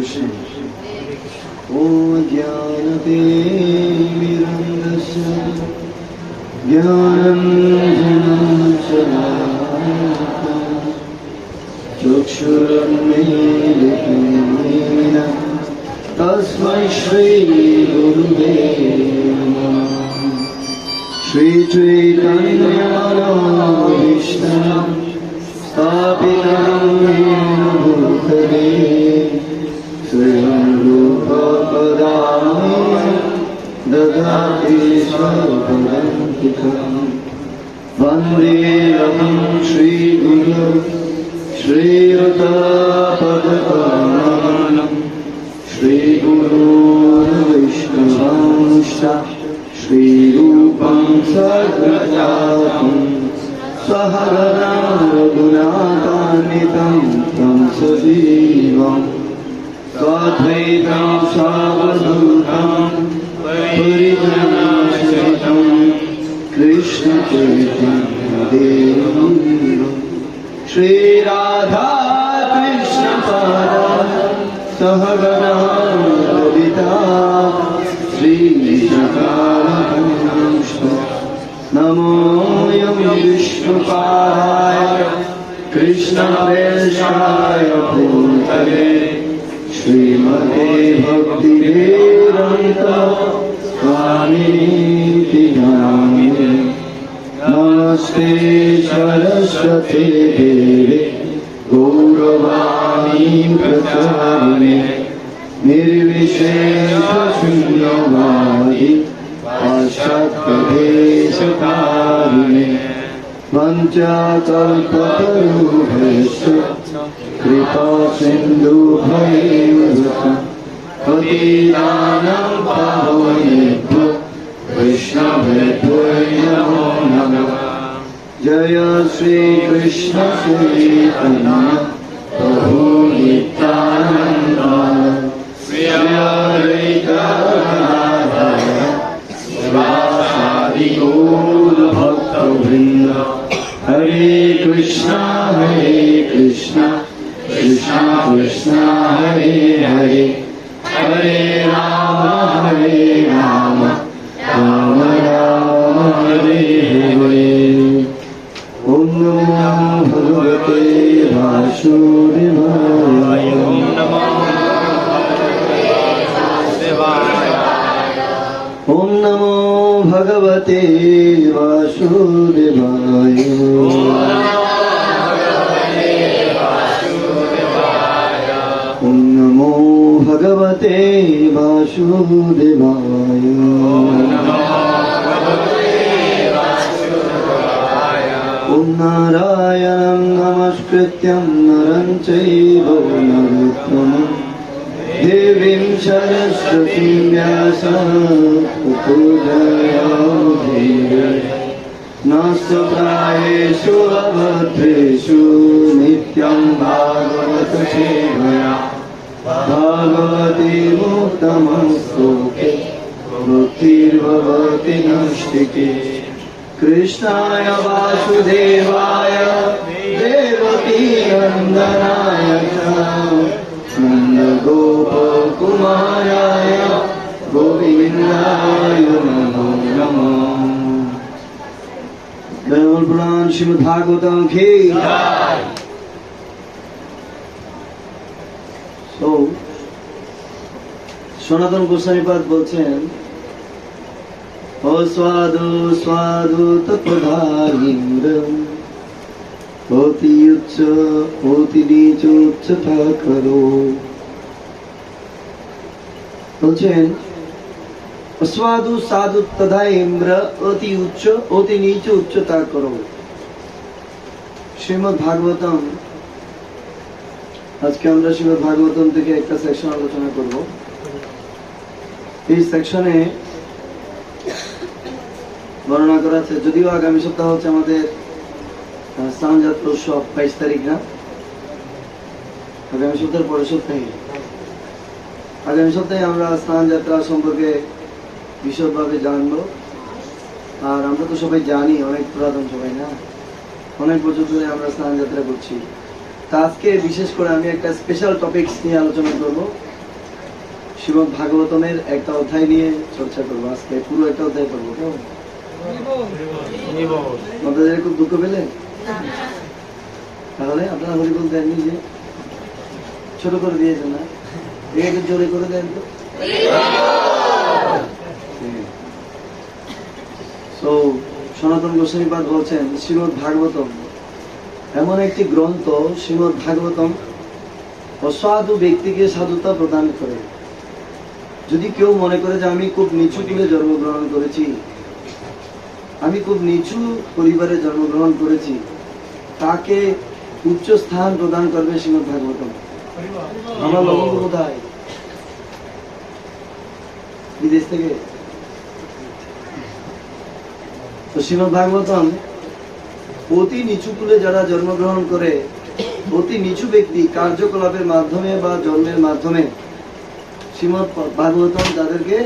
कृष्ण। ॐ ज्ञानतिमिरन्दस्य ज्ञानञ्जनशलाकया चक्षुरुन्मीलितं तस्मै श्रीगुरुवे नमः। श्रीचैतन्यमनोभीष्टं स्थापितं येन भूतले स्वयं रूपपदामि ददाति स्वपदान्तिकम्। वन्देऽहं श्रीगुरुं श्रीयुतपदकमलं श्रीगुरून् वैष्णवांश्च श्रीरूपं सद्गजातं सहगणा रघुनाथान्वितं तं सजीवम् साद्वैतं सावधूतं परिजनसहितं कृष्णचैतन्यदेवं श्रीराधा कृष्णपादा सहगणा ललिता श्रीजगन्नाथ नमोऽयं विष्णुपादाय कृष्णप्रेष्ठाय भूतले श्रीमते भक्तिवेदान्त स्वामिनिति नामिने। नमस्ते सरस्वती देवे गौरवाणी प्रचारिणे निर्विशेषशून्यवादी पाश्चात्यदेशकारिणे वञ्चाकल्पतरुभ्यश्च कृपासिन्धुभ्यैव पतितानां पावनेभ्यो वैष्णवेभ्यो नमो नमः। जय श्री कृष्ण चैतन्य प्रभु नित्यानन्द श्री अद्वैत गदाधर श्रीवासादि गौर भक्तवृन्द। हरे कृष्णा कृष्ण कृष्ण हरे हरे हरे राम राम राम हरे हरे। ॐ नमो भगवते वासुदेवाय। ॐ नमो भगवते वासुदेवाय। ॐ नमो भगवते वासुदेवाय। ॐ नारायणं नमस्कृत्यं नरं चैव नरोत्तमं देवीं सरस्वतीं व्यासं ततो जयमुदीरये। नमस्तप्रायेषु अभद्रेषु नित्यं भागवत सेवया भगवती मुक्तमस्तोके मुक्तिर्भवति नैष्ठिके। कृष्णाय वासुदेवाय देवकी नन्दनाय च नन्दगोपकुमाराय गोविन्दाय नमो नमः। गरुड़ पुराण श्रीमद् भागवतम की जय। तो সনাতন গোস্বামীপাদ বলছেন অস্বাদু স্বাদু তৎপদারিন্দ্রম অতি উচ্চ অতি নীচ উচ্চতা করো। বলছেন অস্বাদু সাধু তথা ইন্দ্র অতি উচ্চ অতি নীচ উচ্চতা করো। শ্রীমদ্ ভাগবতম আজকে আমরা শ্রীমদ্ ভাগবতম থেকে একটা সেকশন আলোচনা করব। এই সেকশনে বর্ণনা করা আছে, যদিও আগামী সপ্তাহ হচ্ছে আমাদের স্নানযাত্রা উৎসব 22 তারিখ না, আগামী সপ্তাহের পরের সপ্তাহে আগামী সপ্তাহে আমরা স্নানযাত্রা সম্পর্কে বিশদভাবে জানবো। আর আমরা তো সবাই জানি, অনেক পুরাতন সবাই না, অনেক বছর ধরে আমরা স্নানযাত্রা করছি। তা আজকে বিশেষ করে আমি একটা স্পেশাল টপিকস নিয়ে আলোচনা করব, শ্রীমদ ভাগবতমের একটা অধ্যায় নিয়ে চর্চা করবো আজকে, পুরো একটা অধ্যায় পড়বো। কেমন আপনাদের খুব দুঃখ পেলেন? তাহলে আপনারা হরিবল দেননি যে, ছোট করে দিয়েছেন না, একটু জোরে করে দেন তো। তো সনাতন গোস্বামীপাদ বলছেন শ্রীমদ ভাগবতম এমন একটি গ্রন্থ, শ্রীমদ ভাগবতম অসাধু ব্যক্তিকে সাধুতা প্রদান করে। যদি কেউ মনে করে যে আমি খুব নিচু কুলে জন্মগ্রহণ করেছি, আমি খুব নিচু পরিবারে জন্মগ্রহণ করেছি, তাকে উচ্চ স্থান প্রদান করবে শ্রীমদ ভাগবতম। আমার লবঙ্গ কোথায়? বিদেশ থেকে। তো শ্রীমদ ভাগবতম অতি নিচু কুলে যারা জন্মগ্রহণ করে, অতি নিচু ব্যক্তি কার্যকলাপের মাধ্যমে বা জন্মের মাধ্যমে শ্রীমদ ভাগবতম তাদেরকে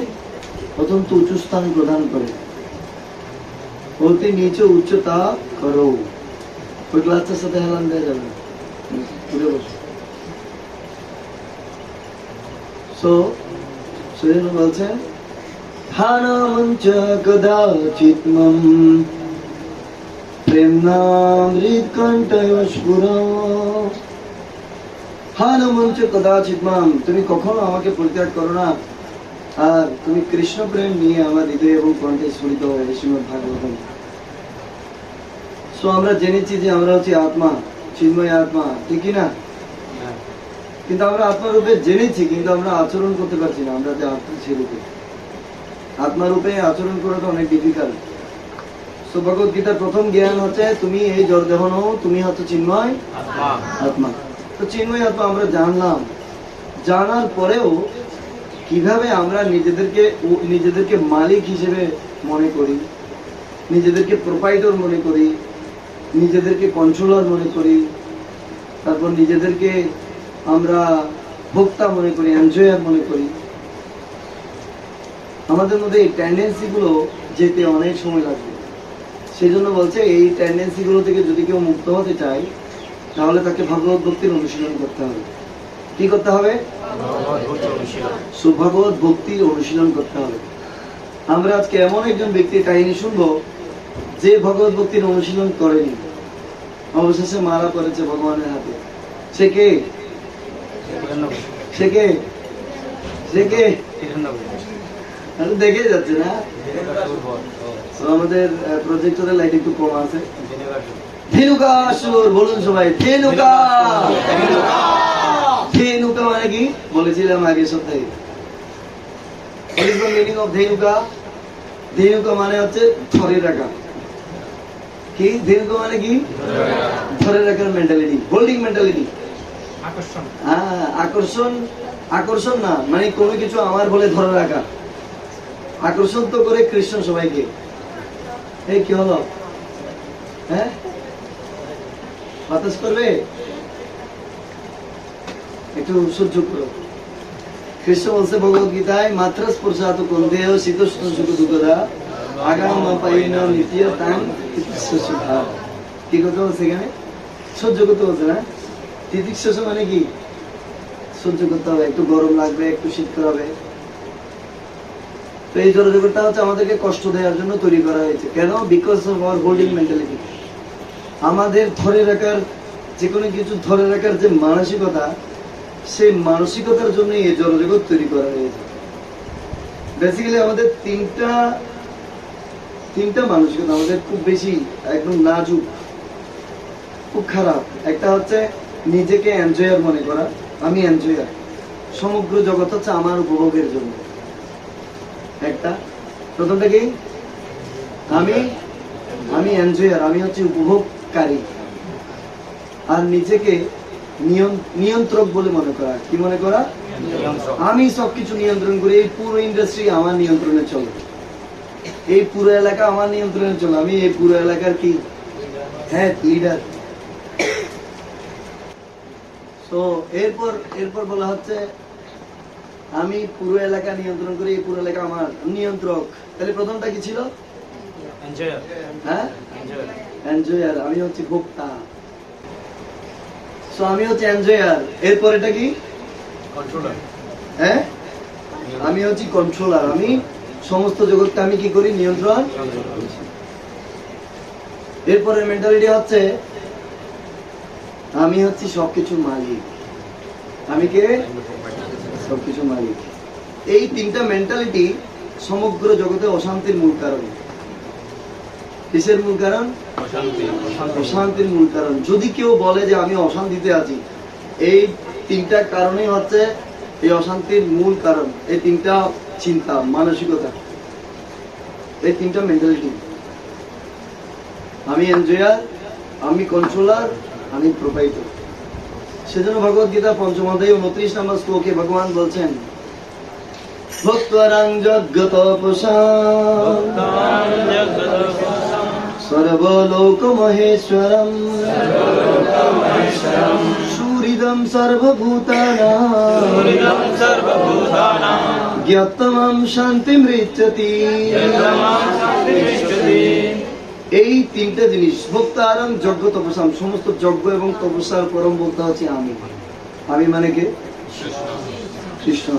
অত্যন্ত উঁচু স্থান প্রদান করে। অতি নিচু উচ্চতা করো। ওই ক্লাসটার সাথে হেলান দেওয়া যাবে। বলছেন হানমঞ্চ কদাচিৎ মম প্রেমনামৃত কণ্ঠস্ফুরম। হানমঞ্চ কদাচিৎ মাম, তুমি কখনো আমাকে পরিত্যাগ করো না, আর তুমি কৃষ্ণ প্রেম নিয়ে আমার হৃদয় এবং কণ্ঠে স্ফুরিত হয়। শ্রীমদ ভাগবতম। সো আমরা জেনেছি যে আমরা হচ্ছে আত্মা, চিন্ময় আত্মা, ঠিক না? কিন্তু আমরা আত্মারূপে জেনেছি, কিন্তু আমরা আচরণ করতে পারছি না। আমরা যে আত্মা সেরূপে, আত্মারূপে আচরণ করাটা অনেক ডিফিকাল্ট। সো ভগবত গীতার প্রথম জ্ঞান হচ্ছে তুমি এই জড় দেহ নও, তুমি হচ্ছে চিন্ময় আত্মা। তো চিন্ময় আত্মা আমরা জানলাম, জানার পরেও কিভাবে আমরা নিজেদেরকে মালিক হিসেবে মনে করি, নিজেদেরকে প্রোপাইটর মনে করি, নিজেদেরকে কন্ট্রোলার মনে করি, তারপর নিজেদেরকে আমরা ভোক্তা মনে করি, এনজয়ার মনে করি। আমাদের মধ্যে এই টেন্ডেন্সি গুলো যেতে অনেক সময় লাগবে। সেই জন্য বলছে এই টেন্ডেন্সি গুলো থেকে যদি কেউ মুক্ত হতে চায়, তাহলে তাকে ভগবত ভক্তির অনুশীলন করতে হবে। কি করতে হবে? সুভগবত ভক্তির অনুশীলন করতে হবে। আমরা আজকে এমন একজন ব্যক্তির কাহিনী শুনবো যে ভগবত ভক্তির অনুশীলন করেনি, অবশেষে মারা পড়েছে ভগবানের হাতে। সে কে? সে কে? সে কে? দেখে যাচ্ছে না? আমাদের প্রজেক্টরের লাইট একটু কম আছে। ধেনুকাসুর, বলুন সবাই ধেনুকা। ধেনুকা মানে কি বলেছিলাম আগের সপ্তাহে। What is the meaning of ধেনুকা? ধেনুকা মানে হচ্ছে ধরে রাখা। কি ধেনুকা মানে কি? ধরে রাখার মেন্টালিটি, হোল্ডিং মেন্টালিটি। আকর্ষণ। হ্যাঁ, আকর্ষণ। আকর্ষণ না মানে কোনো কিছু আমার বলে ধরে রাখা। আকর্ষণ তো করে কৃষ্ণ সবাইকে। এই কি হলো? হ্যাঁ, বাতাস করবে, একটু সহ্য করো। কৃষ্ণ বলছে ভগবত গীতায়, মাত্র স্পর্শাত কন্দেহ শীতোষ্ণ সুখ দুঃখদা আগাম পাইন নিত্য তাং সুখা। কি কথা বলছে এখানে? সহ্য করতে বলছে না? তিতিক্ষস মানে কি? সহ্য করতে হবে, একটু গরম লাগবে, একটু শীত করাবে। তো এই জড়জগৎটা হচ্ছে আমাদেরকে কষ্ট দেওয়ার জন্য তৈরি করা হয়েছে। কেন? Because of our holding mentality. আমাদের ধরে রাখার, যে কোনো কিছু ধরে রাখার যে মানসিকতা, সেই মানসিকতার জন্য এই জড়জগৎ তৈরি করা হয়েছে। বেসিক্যালি আমাদের তিনটা মানসিকতা আমাদের খুব বেশি, একদম নাজুক, খুব খারাপ। একটা হচ্ছে নিজেকে এনজয়ার মনে করা, আমি এনজয়ার, সমগ্র জগৎ হচ্ছে আমার উপভোগের জন্য। একটা, প্রথমটা কি? আমি এনজয়ার, আমি হচ্ছে উপভোগকারী। আর নিজেকে নিয়ন্ত্রক বলে মনে করা। কি মনে করা? আমি সবকিছু নিয়ন্ত্রণ করি, এই পুরো ইন্ডাস্ট্রি আমার নিয়ন্ত্রণে চলে, এই পুরো এলাকা আমার নিয়ন্ত্রণে চলে, আমি এই পুরো এলাকার কি? হ্যাঁ, লিডার। তো এরপর বলা হচ্ছে আমি পুরো এলাকা নিয়ন্ত্রণ করি, এই পুরো এলাকা আমার, নিয়ন্ত্রক। তাহলে প্রথমটা কি ছিল? হ্যাঁ, এনজয়ার। আমি হচ্ছে ভোক্তা। সো আমি হচ্ছে এনজয়ার। এরপর এটা কি? কন্ট্রোলার। হ্যাঁ, আমি হচ্ছি কন্ট্রোলার, আমি সমস্ত জগৎকে আমি কি করি, নিয়ন্ত্রণ। এরপরে মেন্টালিটি হচ্ছে আমি হচ্ছি সবকিছুর মালিক। আমি কে? সবকিছুর মালিক। এই তিনটা মেন্টালিটি সমগ্র জগতে অশান্তির মূল কারণ। কিসের মূল কারণ? অশান্তির মূল কারণ। যদি কেউ বলে যে আমি অশান্তিতে আছি, এই তিনটা কারণই হচ্ছে এই অশান্তির মূল কারণ। এই তিনটা চিন্তা, মানসিকতা, এই তিনটা মেন্টালিটি। আমি এনজয়ার, আমি কন্ট্রোলার, আমি প্রোপাইটার। সেজন্য ভগবত গীতা পঞ্চম অধ্যায় 29 নম্বর শ্লোকে ভগবান বলছেন, ভক্তারাং জগতপসাম সর্বলোক মহেশ্বরম সুহৃদম সর্বভূতানাং জ্ঞাতমাম শান্তিমৃচ্ছতি। এই তিনটে জিনিস, ভক্তারাং যজ্ঞ তপসাম, সমস্ত যজ্ঞ এবং তপস্যার পরম বক্তা হচ্ছে আমি। আমি মানে কে? কৃষ্ণ।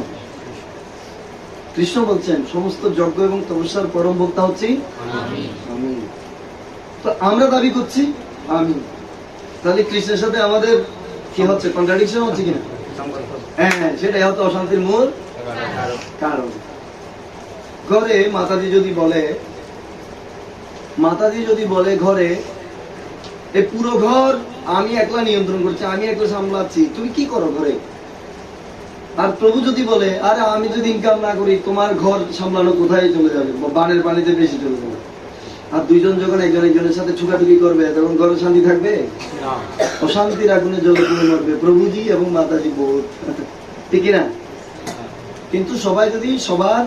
কৃষ্ণ বলছেন সমস্ত যজ্ঞ এবং তপস্যার পরম বক্তা হচ্ছে আমি। তো আমরা দাবি করছি আমি, তাহলে কৃষ্ণের সাথে আমাদের কি হচ্ছে? কন্ট্রাডিকশন হচ্ছে কিনা? হ্যাঁ, সেটাই হচ্ছে অশান্তির মূল কারণ। ঘরে মাতাজি যদি বলে ঘরে এই পুরো ঘর আমি একলা নিয়ন্ত্রণ করছি, আমি একলা সামলাচ্ছি, তুমি কি করো ঘরে? আর প্রভু যদি বলে আরে আমি যদি ইনকাম না করি তোমার ঘর সামলানো কোথায় চলে যাবে, বানের পানিতে বেশি চলে যাবে। আর দুইজন যখন একজন একজনের সাথে ছুটাছুটি করবে তখন ঘরে শান্তি থাকবে? অশান্তির আগুনে জ্বলে পুড়ে মরবে প্রভুজি এবং মাতাজি বোধ, ঠিক না? কিন্তু সবাই যদি সবার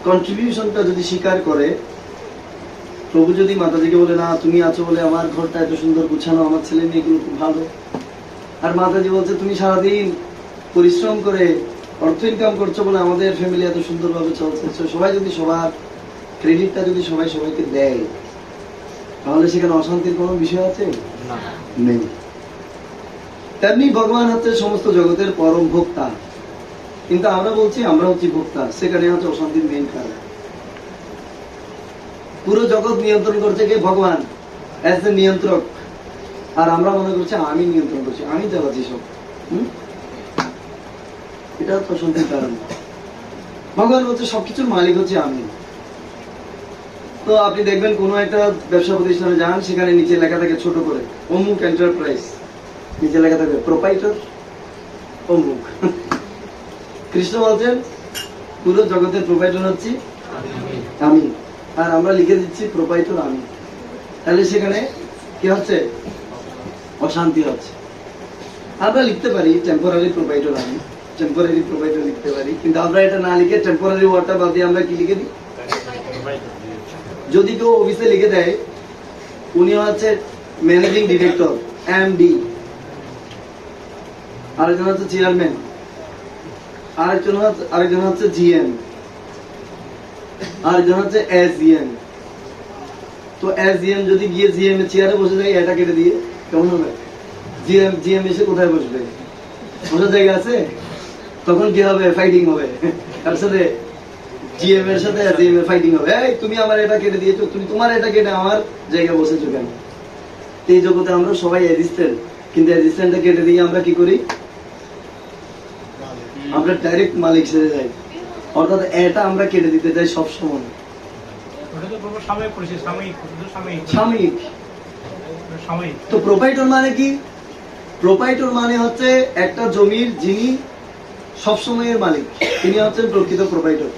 কন্ট্রিবিউশনটা যদি স্বীকার করে, প্রভু যদি মাতাজিকে বলে না তুমি আছো বলে আমার ঘরটা এত সুন্দর গুছানো, আমার ছেলে মেয়েগুলো খুব ভালো, আর মাতাজি বলছে তুমি সারাদিন পরিশ্রম করে অর্থ ইনকাম করছো বলে আমাদের ফ্যামিলি এত সুন্দরভাবে চলছে, সবাই যদি সবার ক্রেডিটটা যদি সবাই সবাইকে দেয়, তাহলে সেখানে অশান্তির কোনো বিষয় আছে? নেই। তেমনি ভগবান হচ্ছে সমস্ত জগতের পরম ভোক্তা, কিন্তু আমরা বলছি আমরা হচ্ছি ভোক্তা, সেখানে হচ্ছে অশান্তির মেইন কারণ। পুরো জগৎ নিয়ন্ত্রণ করছে কে? ভগবান অ্যাজ এ নিয়ন্ত্রক, আর আমরা মনে করছি আমি নিয়ন্ত্রণ করছি, আমি চালাচ্ছি সব। এটা হচ্ছে অশান্তির কারণ। ভগবান বলছে সবকিছুর মালিক হচ্ছে আমি। তো আপনি দেখবেন কোনো একটা ব্যবসা প্রতিষ্ঠানে যান, সেখানে নিচে লেখা থাকে ছোট করে অমুক এন্টারপ্রাইজ, নিচে লেখা থাকে প্রোপাইটর অমুক। কৃষ্ণ বলছেন পুরো জগতের প্রোপাইটর হচ্ছি আমি, আর আমরা লিখে দিচ্ছি প্রোপাইটর আমি। তাহলে সেখানে কি হচ্ছে? অশান্তি হচ্ছে। আমরা লিখতে পারি টেম্পোরারি প্রোপাইটর আমি, টেম্পোরারি প্রোপাইটর লিখতে পারি, কিন্তু আমরা এটা না লিখে টেম্পোরারি ওয়ার্ডটা বাদ দিয়ে আমরা কি লিখে দিই? যদি কেউ অফিসে লিখে দেয় উনি হচ্ছে ম্যানেজিং ডিরেক্টর এমডি, আরেকজন হচ্ছে চেয়ারম্যান, আরেকজন হচ্ছে জিএম, আরেকজন হচ্ছে এসজিএম। তো এসজিএম যদি গিয়ে জিএম এর চেয়ারে বসে যায়, এটা কেটে দিয়ে কেমন হবে? জিএম এসে কোথায় বসবে? বসার জায়গা আছে? তখন কি হবে? ফাইটিং হবে। তার সাথে জিএম এর সাথে জিএম এর ফাইটিং হবে। এই তুমি আমার এটা কেটে দিয়েছো, তুমি তোমার এটা কেটে আমার জায়গায় বসেছো কেন? এই জগতে আমরা সবাই অ্যাসিস্ট্যান্ট, কিন্তু অ্যাসিস্ট্যান্টটা কেটে দিয়ে আমরা কি করি? আমরা ডাইরেক্ট মালিক সেরে যাই, অর্থাৎ এটা আমরা কেটে দিতে চাই সব সময়। সাময়িক। তো প্রোপাইটর মানে কি? প্রোপাইটর মানে হচ্ছে একটা জমির যিনি সবসময়ের মালিক, তিনি হচ্ছেন প্রকৃত প্রোপাইটর।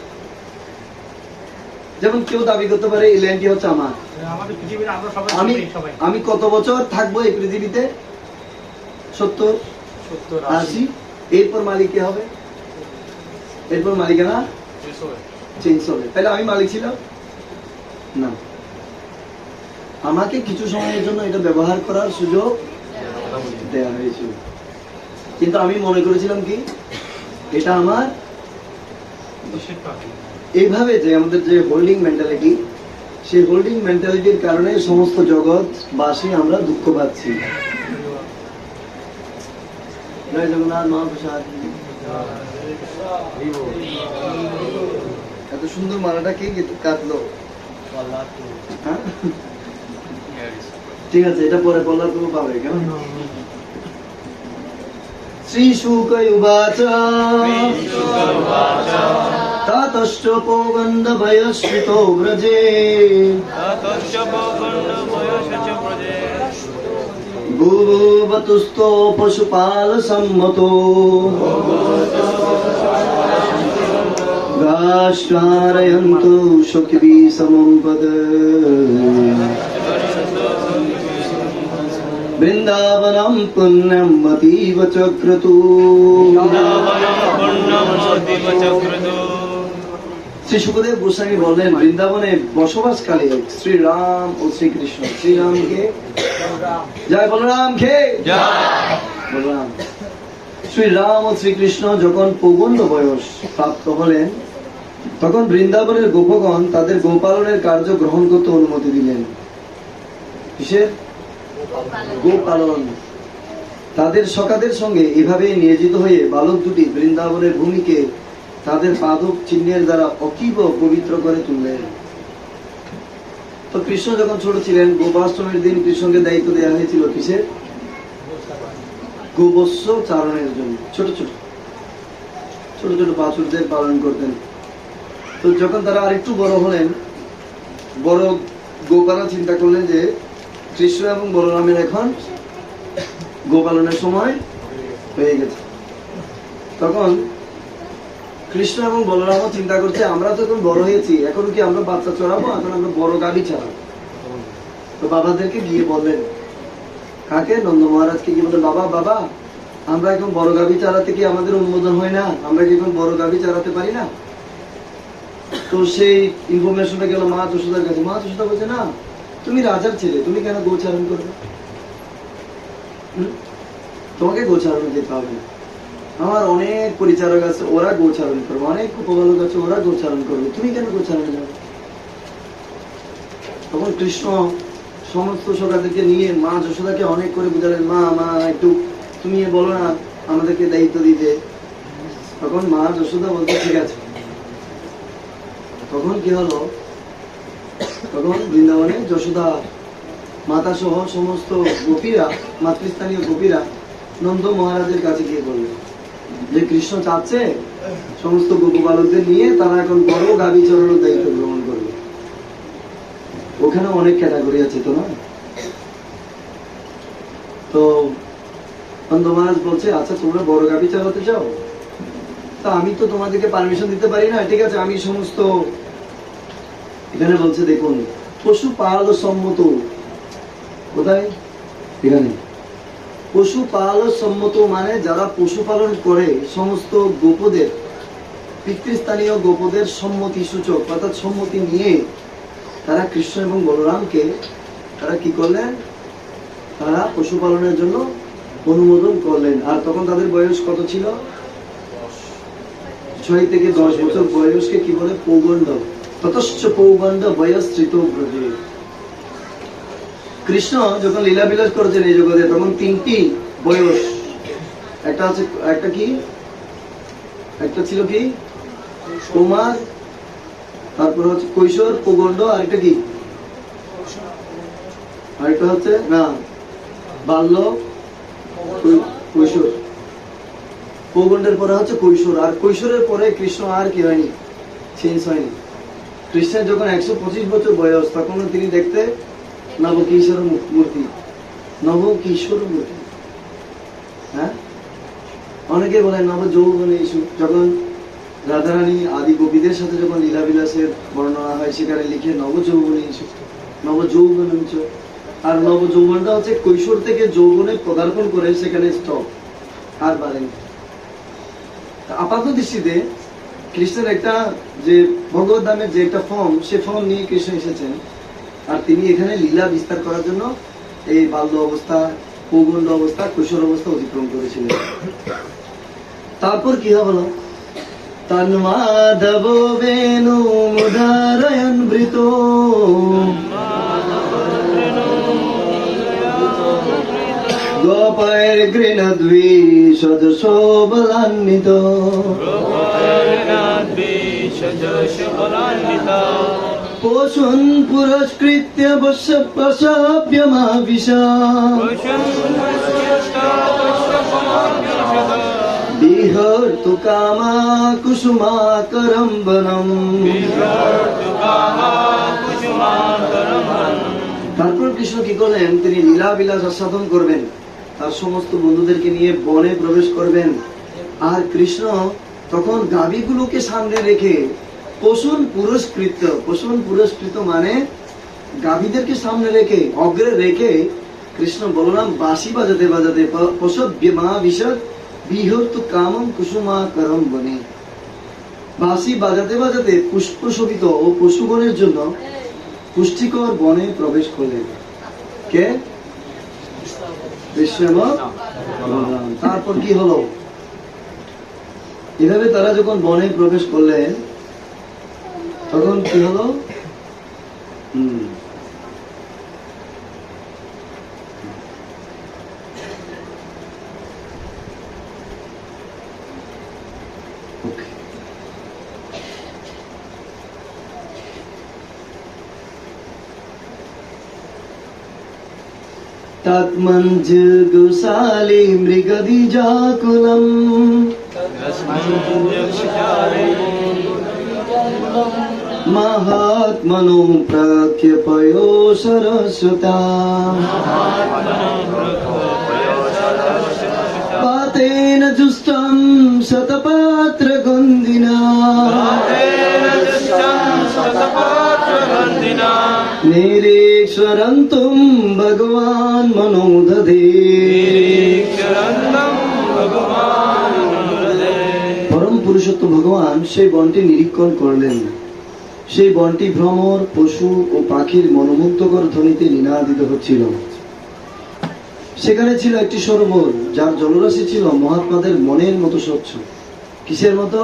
যেমন কেউ দাবি করতে পারে এই ল্যান্ডটি হচ্ছে আমার, আমি কত বছর থাকবো এই পৃথিবীতে? 70, 80। এরপর মালিক কে হবে? এরপর মালিকানা চেঞ্জ হবে। তাহলে আমি মালিক ছিলাম না, আমাকে কিছু সময়ের জন্য এটা ব্যবহার করার সুযোগ দেওয়া হয়েছিল, কিন্তু আমি মনে করেছিলাম কি এটা আমার। এইভাবে যে আমাদের যে হোল্ডিং মেন্টালিটি, সেই হোল্ডিং মেন্টালিটির কারণে সমস্ত জগৎবাসী আমরা দুঃখ পাচ্ছি। জয় জগন্নাথ মহাপ্রসাদ। এত সুন্দর মালাটা কে কাটলো? হ্যাঁ? ঠিক আছে, এটা পরে বললা তুমি পাবে কেন? শ্রী শুক উবাচ ততশ্চ পৌগন্ড বয়স্মিতো ব্রজে ভূভুবতুস্থো পশুপাল সম্মতো গাশ্চারয়ন্তু সখিবি সমম পদ বৃন্দাবনম পুণ্যম অতীব চক্রতু। শ্রী শুকদেব গোস্বামী বললেন, বৃন্দাবনে বসবাসকালে শ্রীরাম ও শ্রীকৃষ্ণ, শ্রীরামকে জয়, বলরাম কে জয়, বলরাম, শ্রীরাম ও শ্রীকৃষ্ণ যখন পৌগণ্ড বয়স প্রাপ্ত হলেন, তখন বৃন্দাবনের গোপগণ তাদের গোপালনের কার্য গ্রহণ করতে অনুমতি দিলেন। কিসের? গোপালন। তাদের সখাদের সঙ্গে এভাবে নিয়োজিত হয়ে বালক দুটি বৃন্দাবনের ভূমিকে তাদের পাদক চিহ্নের দ্বারা অতীব পবিত্র করে তুললেন। তো কৃষ্ণ যখন ছোট ছিলেন, গোপাষ্টমীর দিন কৃষ্ণকে দায়িত্ব দেওয়া হয়েছিল কিসের? গোবৎস চারণের জন্য। ছোট ছোট ছোট ছোট বাছুরদের পালন করতেন। তো যখন তারা আরেকটু বড় হলেন, বড় গোপালন চিন্তা করলেন যে কৃষ্ণ এবং বলরামের এখন গোপালনের সময় হয়ে গেছে। তখন কৃষ্ণ এবং বলরামও চিন্তা করছে, আমরা তো এখন বড় হয়েছি, এখন কি আমরা বাচ্চা চড়াবো? এখন আমরা বড় গাভী চালাবো। তো বাবাদেরকে গিয়ে বললেন, কাকে? নন্দ মহারাজকে গিয়ে বললেন, বাবা বাবা, আমরা এখন বড় গাভী চালাতে কি আমাদের অনুমোদন হয় না? আমরা কি এখন বড় গাভী চালাতে পারি না? তো সেই ইনফরমেশনটা গেল মা যশোদার কাছে। মা যশোদা বলছে, না, তুমি রাজার ছেলে, তুমি কেন গোচারণ করবে? তোমাকে গোচারণে যেতে হবে না। আমার অনেক পরিচারক আছে, ওরা গোচারণ করবে, অনেক উপবালক আছে, ওরা গোচারণ করবে, তুমি কেন গোচারণে যাবে? তখন কৃষ্ণ সমস্ত সখাদেরকে নিয়ে মা যশোদাকে অনেক করে বুঝালেন, মা মা একটু তুমি বলো না আমাদেরকে দায়িত্ব দিতে। তখন মা যশোদা বলতে, ঠিক আছে। তখন কি হলো, তখন বৃন্দাবনে যশোদা মাতা সহ সমস্ত গোপীরা, মাতৃস্থানীয় গোপীরা নন্দ মহারাজের কাছে গিয়ে বললেন যে কৃষ্ণ চাচ্ছে সমস্ত গোপবালকদের নিয়ে তারা এখন বড় গাভী চড়ানোর দায়িত্ব গ্রহণ করবে। ওখানে অনেক ক্যাটাগরি আছে তো না? তো নন্দ মহারাজ বলছে, আচ্ছা তোমরা বড় গাভী চালাতে চাও, তা আমি তো তোমাদেরকে পারমিশন দিতে পারি না। ঠিক আছে, আমি সমস্ত, এখানে বলছে দেখুন, পশুপাল সম্মত, কোথায়? এখানে পশুপাল সম্মত মানে যারা পশুপালন করে সমস্ত গোপদের, পিতৃস্থানীয় গোপদের সম্মতি সূচক, অর্থাৎ সম্মতি নিয়ে তারা কৃষ্ণ এবং বলরামকে তারা কি করলেন? তারা পশুপালনের জন্য অনুমোদন করলেন। আর তখন তাদের বয়স কত ছিল? 6 থেকে 10 বছর বয়সকে কি বলে? পৌগণ্ড। ততশ্চ পৌগণ্ড বয়স্ত্রিত ব্রজে। কৃষ্ণ যখন লীলা বিলাস করেছেন এই জগতে, তখন 3টি বয়স, একটা আছে, একটা কি, একটা ছিল কি কুমার, তারপর হচ্ছে কৈশোর, পৌগণ্ড, আরেকটা কি, আরেকটা হচ্ছে না বাল্য, কৈশোর। পৌগণ্ডের পরে হচ্ছে কৈশোর, আর কৈশোরের পরে কৃষ্ণ আর কি হয়নি, চেঞ্জ হয়নি। কৃষ্ণের যখন 125 বছর বয়স, তখন তিনি দেখতে নবকিশোর মূর্তি, নবকিশোর মূর্তি। হ্যাঁ, অনেকে বলেন নব যৌবনে ইস্যু। যখন রাধারানী আদি গোপীদের সাথে যখন লীলা বিলাসের বর্ণনা হয়, সেখানে লিখে নব যৌবনে ইস্যু, নব যৌবন। আর নব যৌবনটা হচ্ছে কৈশোর থেকে যৌবনে পদার্পণ করে সেখানে স্টপ, আর বাড়েনি। আপাত দৃষ্টিতে কৃষ্ণের একটা যে ভগবত ধামের যে একটা ফর্ম, সে ফর্ম নিয়ে কৃষ্ণ এসেছেন। আর তিনি এখানে লীলা বিস্তার করার জন্য এই বাল্য অবস্থা, পৌগণ্ড অবস্থা, কৈশোর অবস্থা অতিক্রম করেছিলেন। তারপর কি হলো? তন্মাধব বেনু মুদারয়ন বৃত গোপৈর গৃণদ্বি সদশোবলান্বিত পোষণ পুরস্কৃত্য বশব্যমাবিশা বিহর্তু কামা কুসুমাকরম বনম। তারপর কৃষ্ণ কি করলেন, তিনি লীলা বিলাস আস্বাদন করবেন, তার সমস্ত বন্ধুদেরকে নিয়ে বনে প্রবেশ করবেন। আর কৃষ্ণ তখন গাভীগুলোকে সামনে রেখে পোষণ পুরস্কৃত মানে গাভীদেরকে সামনে রেখে, অগ্রে রেখে কৃষ্ণ বলরাম বাঁশি বাজাতে বাজাতে বিহর্তু কামম কুসুমাকরম বনে, বাঁশি বাজাতে বাজাতে পুষ্প শোভিত ও পশুগণের জন্য পুষ্টিকর বনে প্রবেশ করলেন। কে? কৃষ্ণ এবং বলরাম। তারপর কি হলো, এভাবে তারা যখন বনে প্রবেশ করলেন তখন কি হলো, तत्मञ्ज गोशाली मृगदिजाकुलम् महात्मनो प्रख्यपयो सरस्वता पातेन जुष्टं शतपात्रगन्धिना निरीक्षरन्तुं भगवान् मनोदधे। পরম পুরুষোত্তম ভগবান সেই বনটি নিরীক্ষণ করলেন। সেই বনটি ভ্রমর, পশু ও পাখির মনোমুগ্ধকর ধ্বনিতে নিনাদিত হচ্ছিল। সেখানে ছিল একটি সরোবর, যার জলরাশি ছিল মহাত্মাদের মনের মতো স্বচ্ছ। কিসের মতো?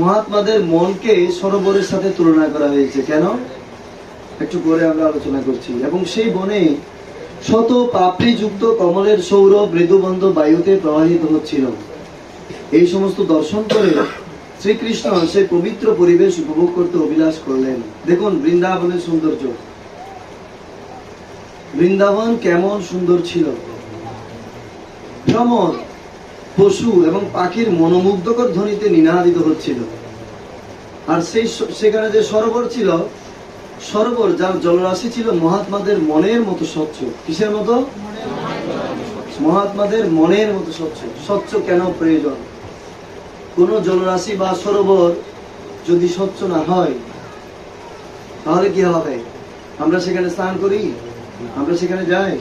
মহাত্মাদের মনকে সরোবরের সাথে তুলনা করা হয়েছে। কেন? একটু পরে আমরা আলোচনা করছি। এবং সেই বনে শত পাপড়ি যুক্ত কমলের সৌরভ মৃদুবন্ধ বায়ুতে প্রবাহিত হচ্ছিল। এই সমস্ত দর্শন করে শ্রীকৃষ্ণ সেই পবিত্র পরিবেশ উপভোগ করতে অভিলাষ করলেন। দেখুন বৃন্দাবনের সৌন্দর্য, বৃন্দাবন কেমন সুন্দর ছিল। ভ্রমর, পশু এবং পাখির মনোমুগ্ধকর ধ্বনিতে নিনাদিত হচ্ছিল। আর সেখানে যে সরোবর ছিল, সরোবর যার জলরাশি ছিল মহাত্মাদের মনের মতো স্বচ্ছ। কিসের মতো? মহাত্মাদের মনের মতো স্বচ্ছ। স্বচ্ছ কেন প্রয়োজন? কোন জলরাশি বা সরোবর যদি স্বচ্ছ না হয় তাহলে কি হবে? আমরা সেখানে স্নান করি, আমরা সেখানে যাই,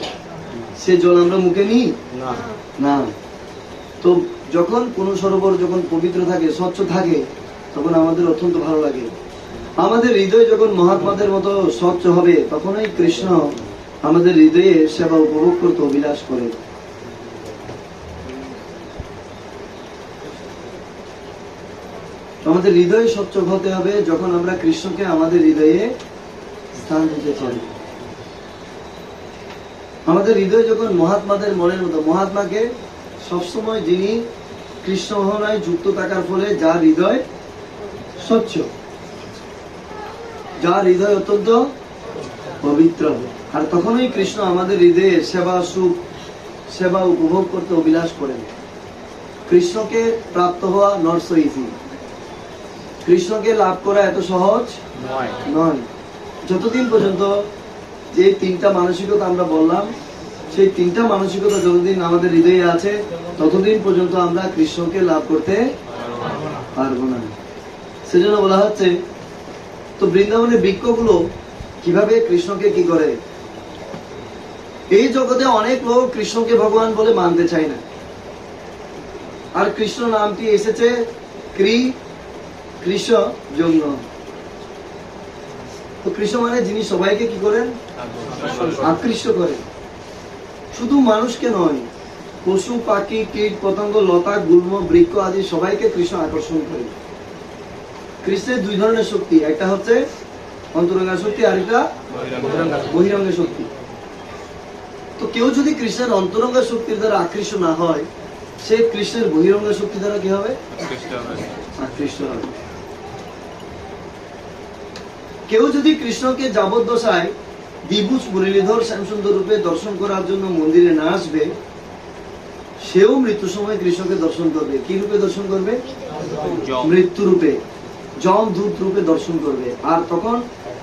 সে জল আমরা মুখে নিই না। তো যখন কোন সরোবর যখন পবিত্র থাকে, স্বচ্ছ থাকে, তখন আমাদের অত্যন্ত ভালো লাগে। আমাদের হৃদয় যখন মহাত্মাদের মতো স্বচ্ছ হবে, তখনই কৃষ্ণ আমাদের হৃদয়ে সেবা উপভোগ করতে অভিলাষ করে। আমাদের হৃদয় স্বচ্ছ হতে হবে যখন আমরা কৃষ্ণকে আমাদের হৃদয়ে স্থান দিতে চাই। আমাদের হৃদয় যখন মহাত্মাদের মনের মতো, মহাত্মাকে সবসময় যিনি কৃষ্ণ ভাবনায় যুক্ত থাকার ফলে যার হৃদয় স্বচ্ছ, যার হৃদয় অত্যন্ত পবিত্র, আর তখনই কৃষ্ণ আমাদের হৃদয়ে সেবা, সুখ, সেবা উপভোগ করতে অভিলাষ করেন। কৃষ্ণকে প্রাপ্ত হওয়া নট সো ইজি। কৃষ্ণকে লাভ করা এত সহজ নয়। যতদিন পর্যন্ত যে তিনটা মানসিকতা আমরা বললাম, সেই তিনটা মানসিকতা যতদিন আমাদের হৃদয়ে আছে, ততদিন পর্যন্ত আমরা কৃষ্ণকে লাভ করতে পারবো না। সেজন্য বলা হচ্ছে, তো বৃন্দাবনের বৃক্ষগুলো কিভাবে কৃষ্ণকে কি করে? এই জগতে অনেক লোক কৃষ্ণকে ভগবান বলে মানতে চায় না। আর কৃষ্ণ নামটি এসেছে কৃষ্ণ জন্য। তো কৃষ্ণ মানে যিনি সবাইকে কি করেন? আকৃষ্ট করেন। শুধু মানুষকে নয়, পশু, পাখি, কীট, পতঙ্গ, লতা, গুল্ম, বৃক্ষ আদি সবাইকে কৃষ্ণ আকর্ষণ করেন। কৃষ্ণের দুই ধরনের শক্তি, একটা হচ্ছে অন্তরঙ্গা শক্তি, আর একটা বহিরঙ্গা শক্তি। তো কেউ যদি কৃষ্ণের অন্তরঙ্গা শক্তির দ্বারা আকৃষ্ট না হয়, সে কৃষ্ণের বহিরঙ্গ শক্তি দ্বারা কি হবে? আকৃষ্ট হবে। কেউ যদি কৃষ্ণকে যাবদশায় দ্বিভুজ মুরলীধর শ্যামসুন্দর রূপে দর্শন করার জন্য মন্দিরে না আসবে, সেও মৃত্যু সময় কৃষ্ণকে দর্শন করবে। কি রূপে দর্শন করবে? মৃত্যু রূপে, যম দূত রূপে দর্শন করবে। আর তখন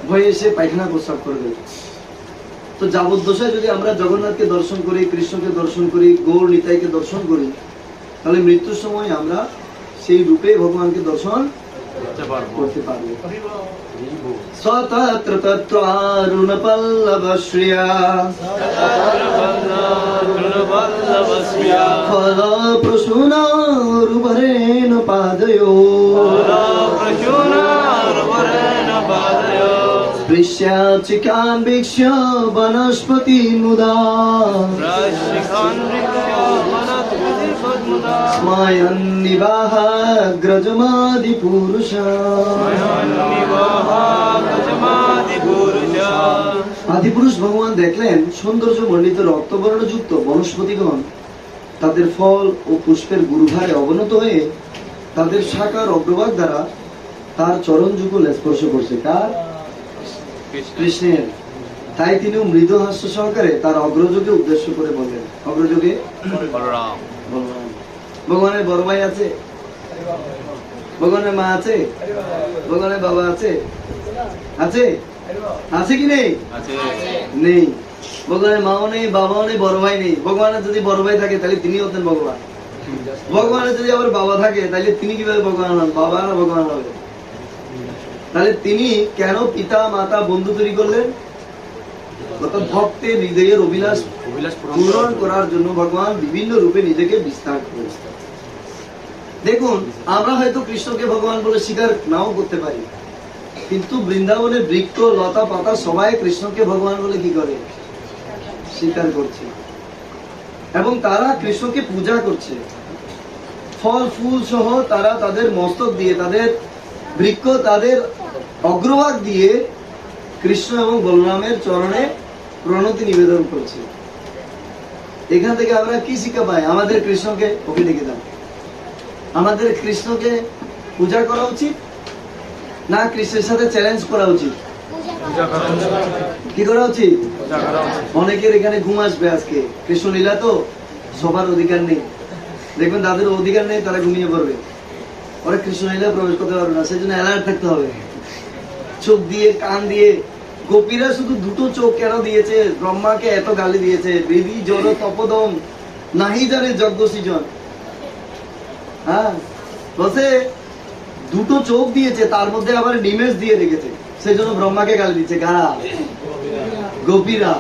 ভয়ে এসে পায়খানা প্রস্রাব করবে। তো যাবদশায় যদি আমরা জগন্নাথকে দর্শন করি, কৃষ্ণকে দর্শন করি, গৌর নিতাইকে দর্শন করি, তাহলে মৃত্যুর সময় আমরা সেই রূপে ভগবানকে দর্শন করতে পারবো। स्वतत्र तत्त्वारुण पल्लवश्रिया फलप्रसूनारुभरेण पादयो स्पृश्याचिकान्वीक्ष्य वनस्पति मुदा स्मयन्निवाहाग्रजमादिपुरुषा। আদিপুরুষ ভগবান দেখলেন সৌন্দর্য মণ্ডিত রক্তবর্ণযুক্ত বনস্পতিগণ তাদের ফল ও পুষ্পের গুরুভারে অবনত হয়ে তাদের শাখার অগ্রভাগ দ্বারা তার চরণ যুগল স্পর্শ করছে। কার? কৃষ্ণের। তাই তিনি মৃদু হাস্য সহকারে তার অগ্রযোগে উদ্দেশ্য করে বললেন। অগ্রযোগে বলরাম। ভগবানের বড় ভাই আছে? ভগবানের মা আছে? ভগবানের বাবা আছে? আছে? আছে কি নেই? নেই। ভগবানের মাও নেই, বাবাও নেই, বড় ভাই নেই। ভগবানের যদি বড় ভাই থাকে তাহলে তিনি হতেন ভগবান। ভগবানের যদি আবার বাবা থাকে তাহলে তিনি কিভাবে ভগবান হন? বাবা না ভগবান হবে। তাহলে তিনি কেন পিতা মাতা বন্ধু তৈরি করলেন? ভক্তের হৃদয়ের অভিলাষ পূরণ করার জন্য ভগবান বিভিন্ন রূপে নিজেকে বিস্তার করেছেন। দেখুন, আমরা হয়তো কৃষ্ণকে ভগবান বলে স্বীকার নাও করতে পারি, কিন্তু বৃন্দাবনের বৃক্ষ লতা পাতা সবাই কৃষ্ণকে ভগবান বলে কি করে? স্বীকার করছে। এবং তারা কৃষ্ণকে পূজা করছে। ফল ফুল সহ তারা তাদের মস্তক দিয়ে, তাদের বৃক্ষ, তাদের অগ্রভাগ দিয়ে কৃষ্ণ এবং বলরামের চরণে প্রণতি নিবেদন করছে। এখান থেকে আমরা কি শিক্ষা পাই? আমাদের কৃষ্ণকে, ওকে ডেকে দাও, আমাদের কৃষ্ণকে পূজা করা উচিত না কৃষ্ণের সাথে চ্যালেঞ্জ করা উচিত? কি করা উচিত? অনেকের এখানে ঘুম আসবে আজকে। কৃষ্ণ লীলা তো সবার অধিকার নেই। দেখবেন তাদের অধিকার নেই, তারা ঘুমিয়ে পড়বে। ওরা কৃষ্ণ লীলা প্রবেশ করতে পারবে না, সেই জন্য অ্যালার্ট থাকতে হবে। চোখ দিয়ে, কান দিয়ে। গোপীরা শুধু দুটো চোখ কেন দিয়েছে? ব্রহ্মাকে এত গালি দিয়েছে, বেদি জড় তপদম নাহি জানে যজ্ঞ সৃজন। হ্যাঁ, বসে দুটো চোখ দিয়েছে, তার মধ্যে আবার নিমেষ দিয়ে রেখেছে, সেই জন্য ব্রহ্মাকে গালি দিচ্ছে। কারা? গোপীরা।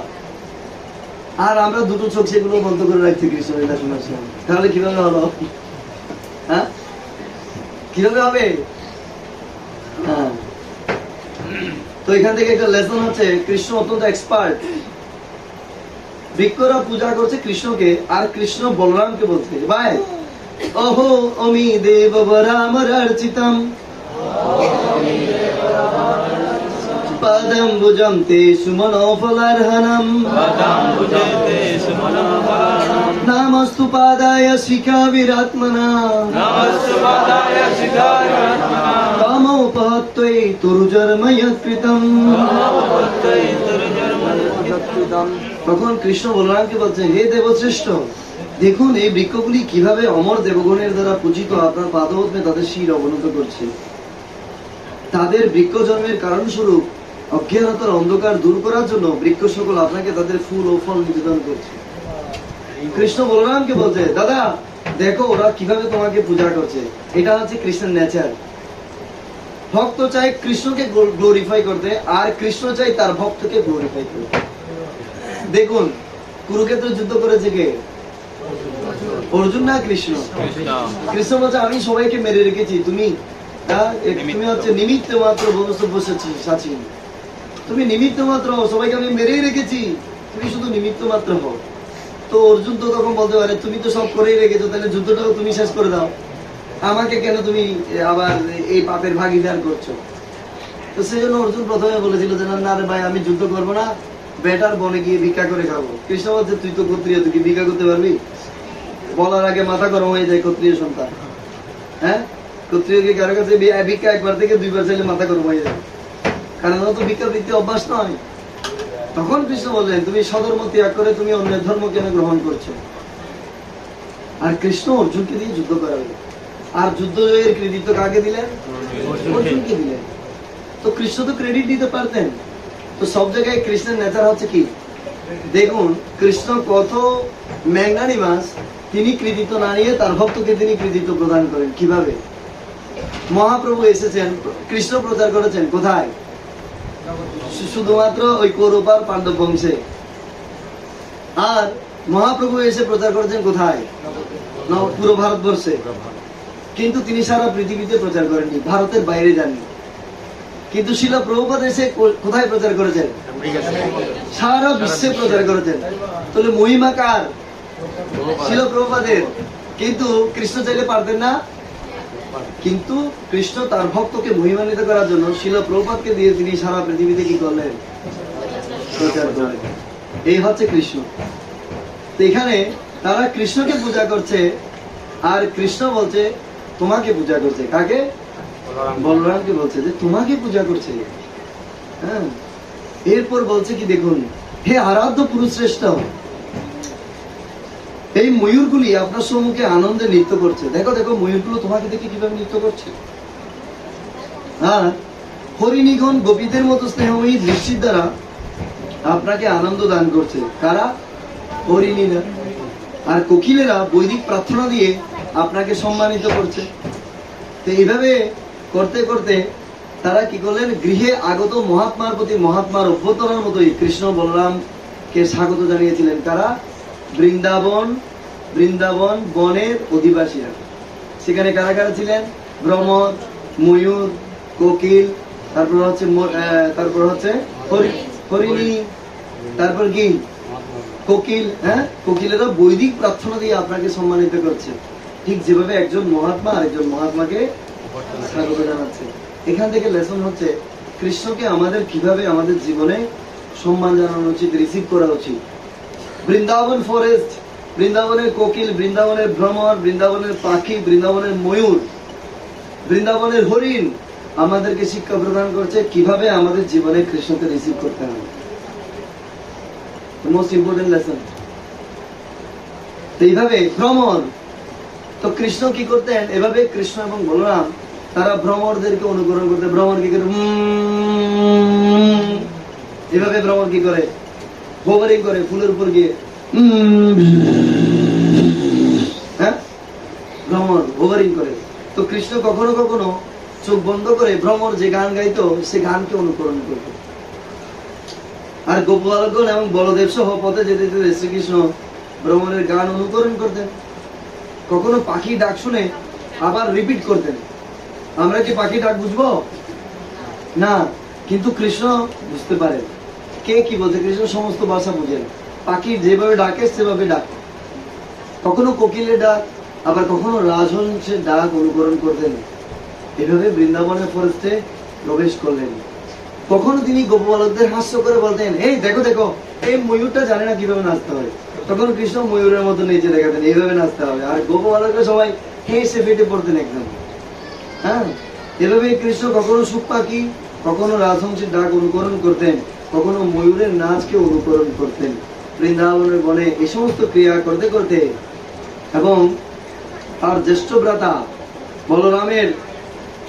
আর আমরা দুটো চোখ সেগুলো বন্ধ করে রাখছি কৃষ্ণ লীলা শোনার সময়। তাহলে কিভাবে হলো? হ্যাঁ, কিভাবে হবে? হ্যাঁ, তো এখান থেকে একটা লেসন হচ্ছে, কৃষ্ণ অত্যন্ত এক্সপার্ট। বৃক্ষরা পূজা করছে কৃষ্ণকে, আর কৃষ্ণ বলরামকে বলছে, ভাই অহো অমি দেব বরামরার্চিতম পাদম ভুজম তে সুমনোফলার্হনম নামস্তু পাদায় শিখা বিরাত্মনা কামোপহত্বৈ তুরুজর্ময়ৎকৃতম। তখন কৃষ্ণ বলরামকে বলছে, হে দেবশ্রেষ্ঠ, দেখুন এই বৃক্ষগুলি কিভাবে অমর দেবগণের দ্বারা পূজিত আপনার পাদপদ্মে তাদের শির অবনত করছে। তাদের বৃক্ষ জন্মের কারণ স্বরূপ অজ্ঞানতার অন্ধকার দূর করার জন্য বৃক্ষ সকল আপনাকে তাদের ফুল ও ফল নিবেদন করছে। কৃষ্ণ বলরামকে বলছে, দাদা দেখো ওরা কিভাবে তোমাকে পূজা করছে। এটা হচ্ছে কৃষ্ণের নেচার। ভক্ত চায় কৃষ্ণকে গ্লোরিফাই করতে, আর কৃষ্ণ চাই তার ভক্তকে গ্লোরিফাই করতে। দেখুন, কুরুক্ষেত্র যুদ্ধ করেছে কে? অর্জুন না কৃষ্ণ? কৃষ্ণ বলছে, আমি সবাইকে মেরে রেখেছি, তুমি হচ্ছে নিমিত্ত মাত্র সাচি। তুমি নিমিত্ত মাত্র, সবাইকে আমি মেরেই রেখেছি, তুমি শুধু নিমিত্ত মাত্র হও। তো অর্জুন তো তখন বলতে পারে, তুমি তো সব করেই রেখেছো, তাহলে যুদ্ধটাও তুমি শেষ করে দাও, আমাকে কেন তুমি আবার এই পাপের ভাগিদার করছো? তো সেই জন্য অর্জুন প্রথমে বলেছিল যে না রে ভাই, আমি যুদ্ধ করবো না, বেটার বনে গিয়ে ভিক্ষা করে খাবো। কৃষ্ণ বলছে, তুই তো ক্ষত্রিয়, তুই কি ভিক্ষা করতে পারবি? বলার আগে মাথা গরম হয়ে যায় ক্ষত্রিয় সন্তান। হ্যাঁ, ক্ষত্রিয়কে কারো কাছে ভিক্ষা একবার থেকে দুইবার চাইলে মাথা গরম হয়ে যায়, কারণ ও তো ভিক্ষা বৃত্তি অভ্যাস নয়। তখন কৃষ্ণ বললেন, তুমি সধর্ম ত্যাগ করে তুমি অন্যের ধর্ম কেন গ্রহণ করছো? আর কৃষ্ণ অর্জুনকে দিয়ে যুদ্ধ করালেন, আর যুদ্ধ জয়ের কৃতিত্ব কাকে দিলেন? অর্জুনকে দিলেন। তো কৃষ্ণ তো ক্রেডিট দিতে পারতেন। তো সব জায়গায় কৃষ্ণের নেচার হচ্ছে কি, দেখুন কৃষ্ণ কত ম্যাগনানিমাস, তিনি কৃতিত্ব না নিয়ে তার ভক্তকে তিনি কৃতিত্ব প্রদান করেন। কিভাবে? মহাপ্রভু এসেছেন, কৃষ্ণ প্রচার করেছেন কোথায়? শুধুমাত্র ওই কৌরব আর পাণ্ডব বংশে। আর মহাপ্রভু এসে প্রচার করেছেন কোথায়? পুরো ভারতবর্ষে। কিন্তু তিনি সারা পৃথিবীতে প্রচার করেননি, ভারতের বাইরে যাননি। কিন্তু শিলা প্রভুপাদ এসে কোথায় প্রচার করেছেন? সারা বিশ্বে প্রচার করেছেন। তাহলে মহিমা কার? শিলা প্রভুপাদের। কিন্তু কৃষ্ণ চাইলে পারতেন না। কিন্তু কৃষ্ণ তার ভক্তকে মহিমান্বিত করার জন্য শিলা প্রভুপাদকে দিয়ে তিনি সারা পৃথিবীতে কি করলেন? প্রচার করলেন। এই হচ্ছে কৃষ্ণ। তো এখানে তারা কৃষ্ণকে পূজা করছে, আর কৃষ্ণ বলছে তোমাকে পূজা করছে। কাকে? বলরামকে বলছে যে তোমাকে পূজা করছে। হ্যাঁ, এরপর বলছে কি, দেখুন হে আরাধ্য পুরুষ শ্রেষ্ঠ, এই ময়ূরগুলি আপনার সম্মুখে আনন্দে নৃত্য করছে। দেখো দেখো ময়ূরগুলো তোমাকে দেখে কিভাবে নৃত্য করছে। হ্যাঁ, হরিণীগণ গোপীদের মতো স্নেহময়ী দৃষ্টির দ্বারা আপনাকে আনন্দ দান করছে। কারা? হরিণীরা। আর কোকিলেরা বৈদিক প্রার্থনা দিয়ে আপনাকে সম্মানিত করছে। তো এইভাবে করতে করতে তারা কি করলেন? গৃহে আগত মহাত্মার প্রতি মহাত্মার অভ্যর্থনার মতোই কৃষ্ণ বলরামকে স্বাগত জানিয়েছিলেন। কারা? বৃন্দাবন বনের অধিবাসীরা। সেখানে কারা কারা ছিলেন? ভ্রমর, ময়ূর, কোকিল, তারপর হচ্ছে হরিণী, তারপর কি কোকিল। হ্যাঁ, কোকিলেরা বৈদিক প্রার্থনা দিয়ে আপনাকে সম্মানিত করছে, ঠিক যেভাবে একজন মহাত্মা আরেকজন মহাত্মাকে স্বাগত জানাচ্ছে। এখান থেকে লেসন হচ্ছে কৃষ্ণকে আমাদের কিভাবে আমাদের জীবনে সম্মান জানানো উচিত, রিসিভ করা উচিত। বৃন্দাবন ফরেস্ট, বৃন্দাবনের কোকিল, বৃন্দাবনের ভ্রমর, বৃন্দাবনের পাখি, বৃন্দাবনের ময়ূর, বৃন্দাবনের হরিণ আমাদেরকে শিক্ষা প্রদান করছে কিভাবে আমাদের জীবনে কৃষ্ণকে রিসিভ করতে হবে। Most important lesson. এইভাবে ভ্রমর, তো কৃষ্ণ কি করতেন? এভাবে কৃষ্ণ এবং বলরাম তারা ভ্রমরদেরকে অনুকরণ করতে। ভ্রমর কি করে? এভাবে ভ্রমর কি করে? হোভারিং করে ফুলের উপর গিয়ে। হ্যাঁ, ভ্রমর হোভারিং করে। তো কৃষ্ণ কখনো কখনো চোখ বন্ধ করে ভ্রমর যে গান গাইতো সে গানকে অনুকরণ করত। আর গোপবালকগণ এবং বলদেব সহ পথে যেতে যেতে শ্রীকৃষ্ণ ভ্রমণের গান অনুকরণ করতেন। কখনো পাখি ডাক শুনে আবার রিপিট করতেন। আমরা কি পাখি ডাক বুঝবো না, কিন্তু কৃষ্ণ বুঝতে পারেন কে কি বলছে। কৃষ্ণ সমস্ত ভাষা বুঝেন। পাখি যেভাবে ডাকে সেভাবে ডাক। কখনো কোকিলের ডাক, আবার কখনো রাজহংসের ডাক অনুকরণ করতেন। এভাবে বৃন্দাবনের ফরেস্টে প্রবেশ করলেন। কখনো তিনি গোপবালকদের হাস্য করে বলতেন, এই দেখো দেখো এই ময়ূরটা জানে না কিভাবে নাচতে হয়। তখন কৃষ্ণ ময়ূরের মতো নিচে দেখাতেন, এইভাবে নাচতে হবে। আর গোপবালকরা সবাই হেসে ফেটে পড়তেন একদম। হ্যাঁ, এভাবে কৃষ্ণ কখনো সুখ পাখি, কখনো রাজহংসের ডাক অনুকরণ করতেন, কখনো ময়ূরের নাচকে অনুকরণ করতেন বৃন্দাবনের বনে। এই সমস্ত ক্রিয়া করতে করতে এবং তার জ্যেষ্ঠ ভ্রাতা বলরামের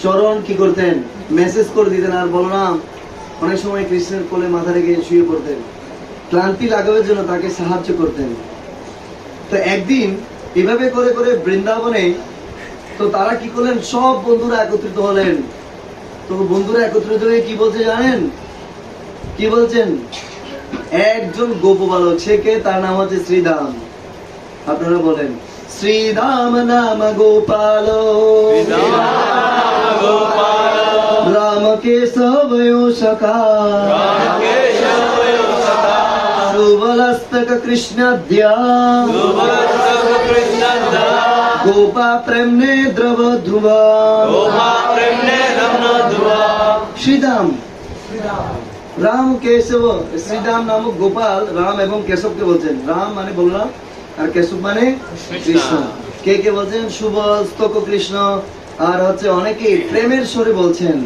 চরণ কি করতেন? মেসেজ করে দিতেন। আর বলরাম অনেক সময় কৃষ্ণের কোলে মাথা রেখে শুয়ে পড়তেন, ক্লান্তি লাঘবের জন্য তাকে সাহায্য করতেন। তো একদিন এভাবে করে করে বৃন্দাবনে তো তারা কি করলেন? সব বন্ধুরা একত্রিত হলেন। তো বন্ধুরা একত্রিত হয়ে কি বলছে জানেন? কি বলছেন? একজন গোপবালক, সে কে? তার নাম হচ্ছে শ্রীদাম। আপনারা বলেন, শ্রীদাম নাম গোপাল, রাম কেশব সখা, সুবলস্তক কৃষ্ণদ্যা, গোপা প্রেমনে দ্রব ধ্রুবা। শ্রীদাম, রাম কেশব। শ্রীদাম নামক গোপাল রাম এবং কেশবকে বলছেন। রাম মানে বললাম, আর কেশব মানে কৃষ্ণ। কে কে বলছেন শুভস্তক কৃষ্ণ, আর হচ্ছে অনেকে প্রেমের স্বরে বলছেন,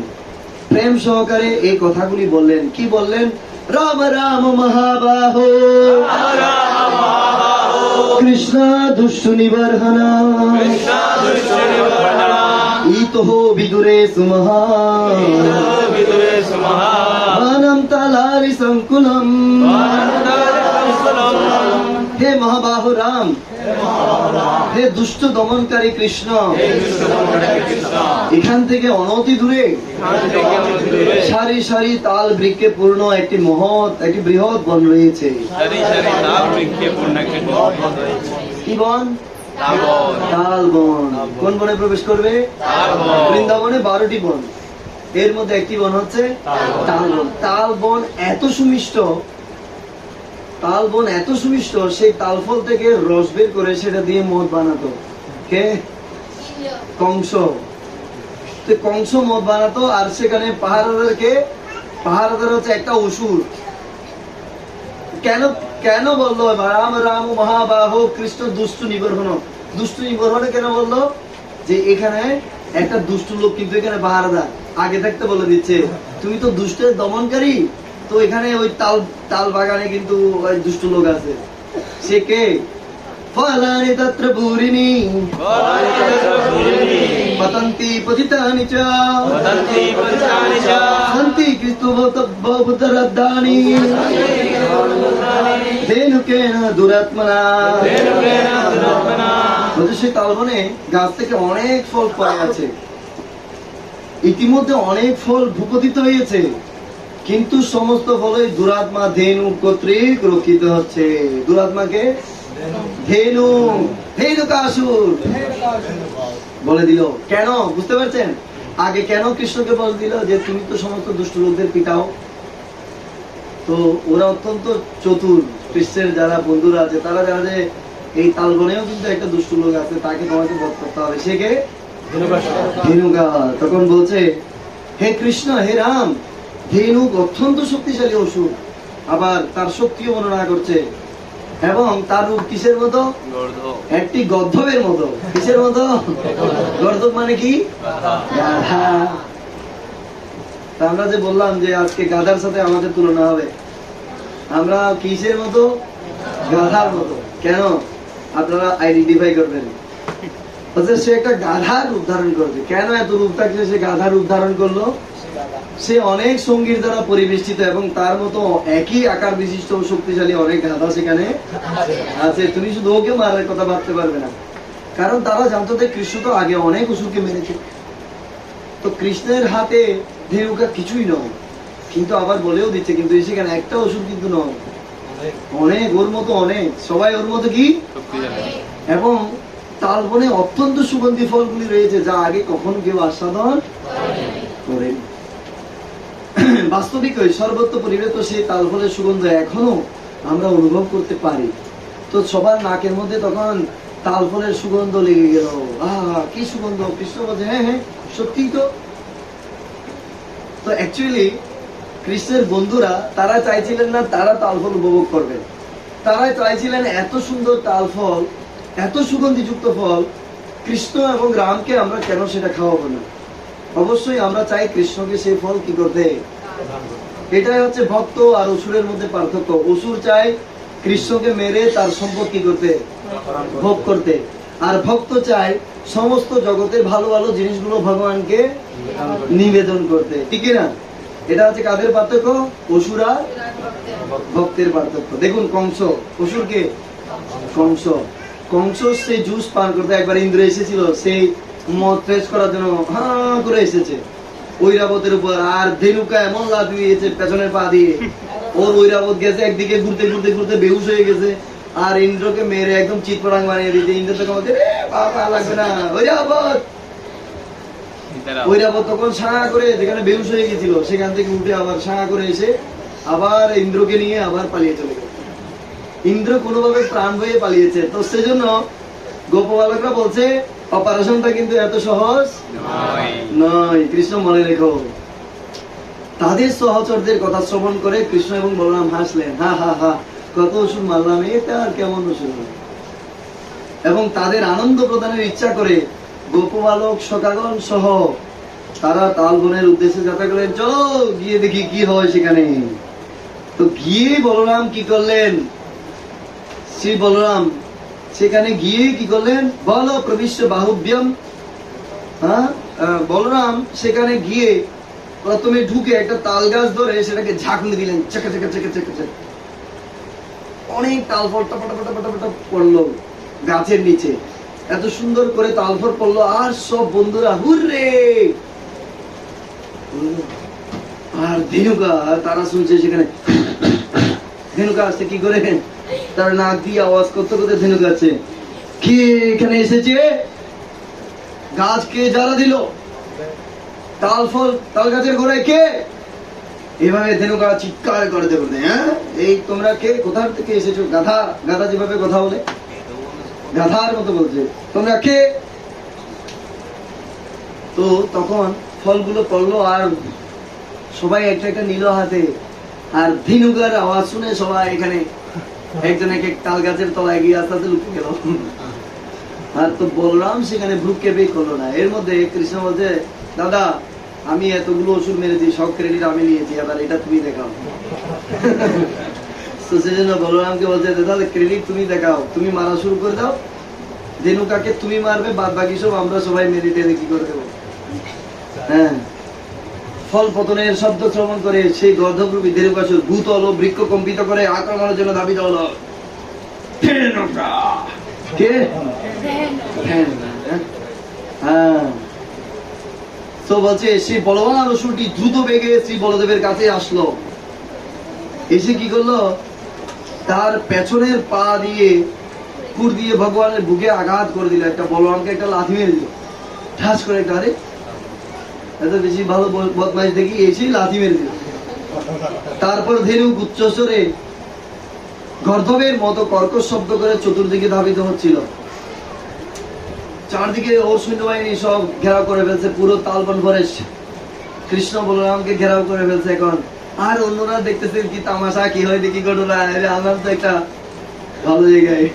প্রেম সহকারে এই কথাগুলি বললেন। কি বললেন? রাম রাম মহাবাহো কৃষ্ণ দুষ্টু নিবর্হনা ইতহ বিদুরে সুমহা বানম তালারি সংকুলম। হে মহাবাহু রাম, হে দুষ্ট দমনকারী কৃষ্ণ, এখান থেকে অনতি দূরে সারি সারি তাল বৃক্ষে পূর্ণ একটি মহৎ, একটি বৃহৎ বন রয়েছে। কি বন? তাল বন। কোন বনে প্রবেশ করবে? বৃন্দাবনে 12টি বন, এর মধ্যে একটি বন হচ্ছে তাল বন। তাল বন এত সুমিষ্ট, তাল বন এত সুমিষ্ট, সেই তাল ফল থেকে রস বের করে সেটা দিয়ে মদ বানাতো। কে? কংস। কংস মদ বানাতো, আর সেখানে পাহারাদারকে, পাহারাদার হচ্ছে একটা অসুর। কেন কেন বললো রাম রাম মহাবাহ কৃষ্ণ দুষ্টু নিবর্হন? দুষ্টু নিবর্হনে কেন বললো? যে এখানে একটা দুষ্ট লোক কিন্তু এখানে পাহারাদার, আগে থাকতে বলে দিচ্ছে তুমি তো দুষ্টের দমনকারী, তো এখানে ওই তাল তাল বাগানে কিন্তু ওই দুষ্ট লোক আছে। সে কে? ফলানি তত্র ভূরিণী পতন্তি পতিতানি চ সন্তি কৃষ্ণ ভবতরদ্দানি ধেনুকেন দুরাত্মনা। সেই তালবনে গাছ থেকে অনেক ফল পড়ে আছে, ইতিমধ্যে অনেক ফল ভূপতিত হয়েছে, কিন্তু সমস্ত ফলে দুরাত্মা ধেনু কর্তৃক রক্ষিত হচ্ছে। দুরাত্মাকে ধেনু, ধেনুকাসুর বলে দিল। কেন? বুঝতে পারছেন? আগে কেন কৃষ্ণকে বলে দিল যে তুমি তো সমস্ত দুষ্ট লোকদের পিটাও? তো ওরা অত্যন্ত চতুর, কৃষ্ণের যারা বন্ধুরা আছে তারা জানে যে এই তালবনেও কিন্তু একটা দুষ্ট লোক আছে, তাকে তোমাকে বধ করতে হবে। সে কে? ধেনুকা। তখন বলছে হে কৃষ্ণ, হে রাম, ধেনুক অত্যন্ত শক্তিশালী অসুর, আবার তার শক্তিও বর্ণনা করছে, এবং তার রূপ কিসের মতো? একটি গর্ধবের মতো। কিসের মতো? গর্ধব মানে কি? গাধা। আমরা যে বললাম যে আজকে গাধার সাথে আমাদের তুলনা হবে, আমরা কিসের মতো? গাধার মতো। কেন? আপনারা আইডেন্টিফাই করবেন। সে একটা গাধার রূপ ধারণ করবে। কেন এত রূপ থাকলে সে গাধার রূপ ধারণ করলো? সে অনেক সঙ্গীর দ্বারা পরিবেষ্টিত, এবং তার মতো একই আকার বিশিষ্ট ও শক্তিশালী অনেক গাধা সেখানে আছে। তুমি শুধু ওকে মারার কথা ভাবতে পারবে না, কারণ তারা জানতো যে কৃষ্ণ তো আগে অনেক অসুরকে মেরেছে। তো কৃষ্ণের হাতে ধেনুকা কিছুই নয়, কিন্তু আবার বলেও দিচ্ছে কিন্তু সেখানে একটা অসুর কিন্তু নয়, অনেক, ওর মতো অনেক, সবাই ওর মতো কি। এবং তালবনে অত্যন্ত সুগন্ধি ফলগুলি রয়েছে যা আগে কখনো কেউ আস্বাদন করেনি। বাস্তবিক সর্বত্র পরিবেত সেই তাল ফলের সুগন্ধ এখনো আমরা অনুভব করতে পারি। তো সবার নাকের মধ্যে তখন তাল ফলের সুগন্ধ লেগে গেল। কি সুগন্ধ! কৃষ্ণ বলছে হ্যাঁ হ্যাঁ সত্যি তো। তো অ্যাকচুয়ালি কৃষ্ণের বন্ধুরা তারা চাইছিলেন না তারা তাল ফল উপভোগ করবেন, তারা চাইছিলেন এত সুন্দর তাল ফল, এত সুগন্ধিযুক্ত ফল, কৃষ্ণ এবং রামকে আমরা কেন সেটা খাওয়াবো না? অবশ্যই আমরা চাই কৃষ্ণকে সেই ফল কি করতে। এটাই হচ্ছে ভক্ত আর অসুরের মধ্যে পার্থক্য। অসুর চায় কৃষ্ণকে মেরে তার সম্পদ কি করতে, ভোগ করতে, আর ভক্ত চায় সমস্ত জগতের ভালো ভালো জিনিসগুলো ভগবানকে নিবেদন করতে। ঠিক না? এটা হচ্ছে কাদের পার্থক্য? অসুর আর ভক্তের পার্থক্য। দেখুন কংস, অসুরকে কংস, কংস সেই জুস পান করতে একবার ইন্দ্র এসেছিল, সেই মদ টেস্ট করার জন্য হাঁ করে এসেছে ঐরাবতের উপর, আর ধেনুকা এমন লাফ দিয়েছে পেছনের পা দিয়ে, ওর ঐরাবত গেছে একদিকে ঘুরতে ঘুরতে ঘুরতে বেহুশ হয়ে গেছে, আর ইন্দ্রকে মেরে একদম চিৎপটাং বানিয়ে দিয়েছে। ইন্দ্র তখন বলছে বাবা লাগবে না, ঐরাবত। ঐরাবত তখন সাঁ করে যেখানে বেহুশ হয়ে গেছিল সেখান থেকে উঠে আবার সাঁ করে এসে আবার ইন্দ্রকে নিয়ে আবার পালিয়ে চলে গেল। ইন্দ্র কোনোভাবে প্রাণ বয়ে পালিয়েছে। তো সেজন্য গোপবালকরা বলছে অপারেশনটা কিন্তু এত সহজ নয়। কৃষ্ণ মনে রেখো। তাদের সহচরদের কথা শ্রবণ করে কৃষ্ণ এবং বলরাম হাসলেন, হা হা হা, কত ওষুধ মারলাম, এটা আর কেমন ওষুধ? এবং তাদের আনন্দ প্রদানের ইচ্ছা করে গোপবালক সখাগণ সহ তারা তালবনের উদ্দেশ্যে যাত্রা করলেন। চলো গিয়ে দেখি কি হয় সেখানে। তো গিয়ে বলরাম কি করলেন, শ্রী বলরাম সেখানে গিয়ে কি করলেন, বল প্রবিশ্য বাহুব্যম। বলরাম সেখানে গিয়ে প্রথমে ঢুকে একটা তাল গাছ ধরে সেটাকে ঝাঁকুনি দিলেন, চেকা চেকা চেকা চেকা চেকা। অনেক তাল ফল টপা টপা টপা টপা পড়লো গাছের নিচে, এত সুন্দর করে তাল ফল পড়লো। আর সব বন্ধুরা হুররে। আর ধেনুকা তারা শুনছে সেখানে, ধেনুকা আসছে কি করে, তার নাক দিয়ে আওয়াজ করতে করতে ধেনুকা আছে, কে এখানে এসেছে, গাছকে জ্বালা দিল, তাল ফল তাল গাছের গোড়ায় কে। এভাবে ধেনুকা চিৎকার করে দেবে, হ্যাঁ এই তোমরা কে, কোথা থেকে এসেছো। গাধা, গাধা যেভাবে কথা বলে গাধার মতো বলছে, তোমরা কে। তো তখন ফলগুলো পড়লো আর সবাই একটা একটা নিল হাতে। আর ধেনুকার আওয়াজ শুনে সবাই এখানে একজন এক এক তাল গাছের তলায় গিয়ে আস্তে আস্তে লুকিয়ে গেল। আর তো বলরাম সেখানে ভ্রুক্ষেপে করলো না। এর মধ্যে কৃষ্ণ বলছে, দাদা আমি এতগুলো ওষুধ মেরেছি, সব ক্রেডিট আমি নিয়েছি, এবার এটা তুমি দেখাও। তো সেজন্য বলরামকে বলছে, দাদা ক্রেডিট তুমি দেখাও, তুমি মারা শুরু করে দাও, ধেনুকাকে তুমি মারবে, বাদ বাকি সব আমরা সবাই মেরে টেনে কি করে দেবো। হ্যাঁ, ফল পতনের শব্দ শ্রবণ করে সেই গর্ধবরূপী ধেনুকাসুর ভূতল ও বৃক্ষ কম্পিত করে আক্রমণের জন্য ধাবিত হলো। কে? হ্যাঁ, তো বলছে সেই বলবান অসুরটি দ্রুত বেগে শ্রী বলদেবের কাছে আসলো। এসে কি করলো, তার পেছনের পা দিয়ে কুর দিয়ে ভগবানের বুকে আঘাত করে দিল। একটা বলরামকে একটা লাথি মেরে দিল, ঠাস করে একটা, আরে এত বেশি ভালো বদমাইশ দেখি, এসেই লাথি মেরে দিল। তারপর ধেনু উচ্চস্বরে গর্ধবের মতো কর্কশ শব্দ করে চতুর্দিকে ধাবিত হচ্ছিল। চারদিকে ওর সৈন্যবাহিনী সব ঘেরাও করে ফেলছে, পুরো তালবন ফরেস্ট কৃষ্ণ বলরামকে ঘেরাও করে ফেলছে এখন। আর অন্যরা দেখতেছে কি তামাশা, কি হয় দেখি ঘটনা, আমার তো একটা ভালো জায়গায়।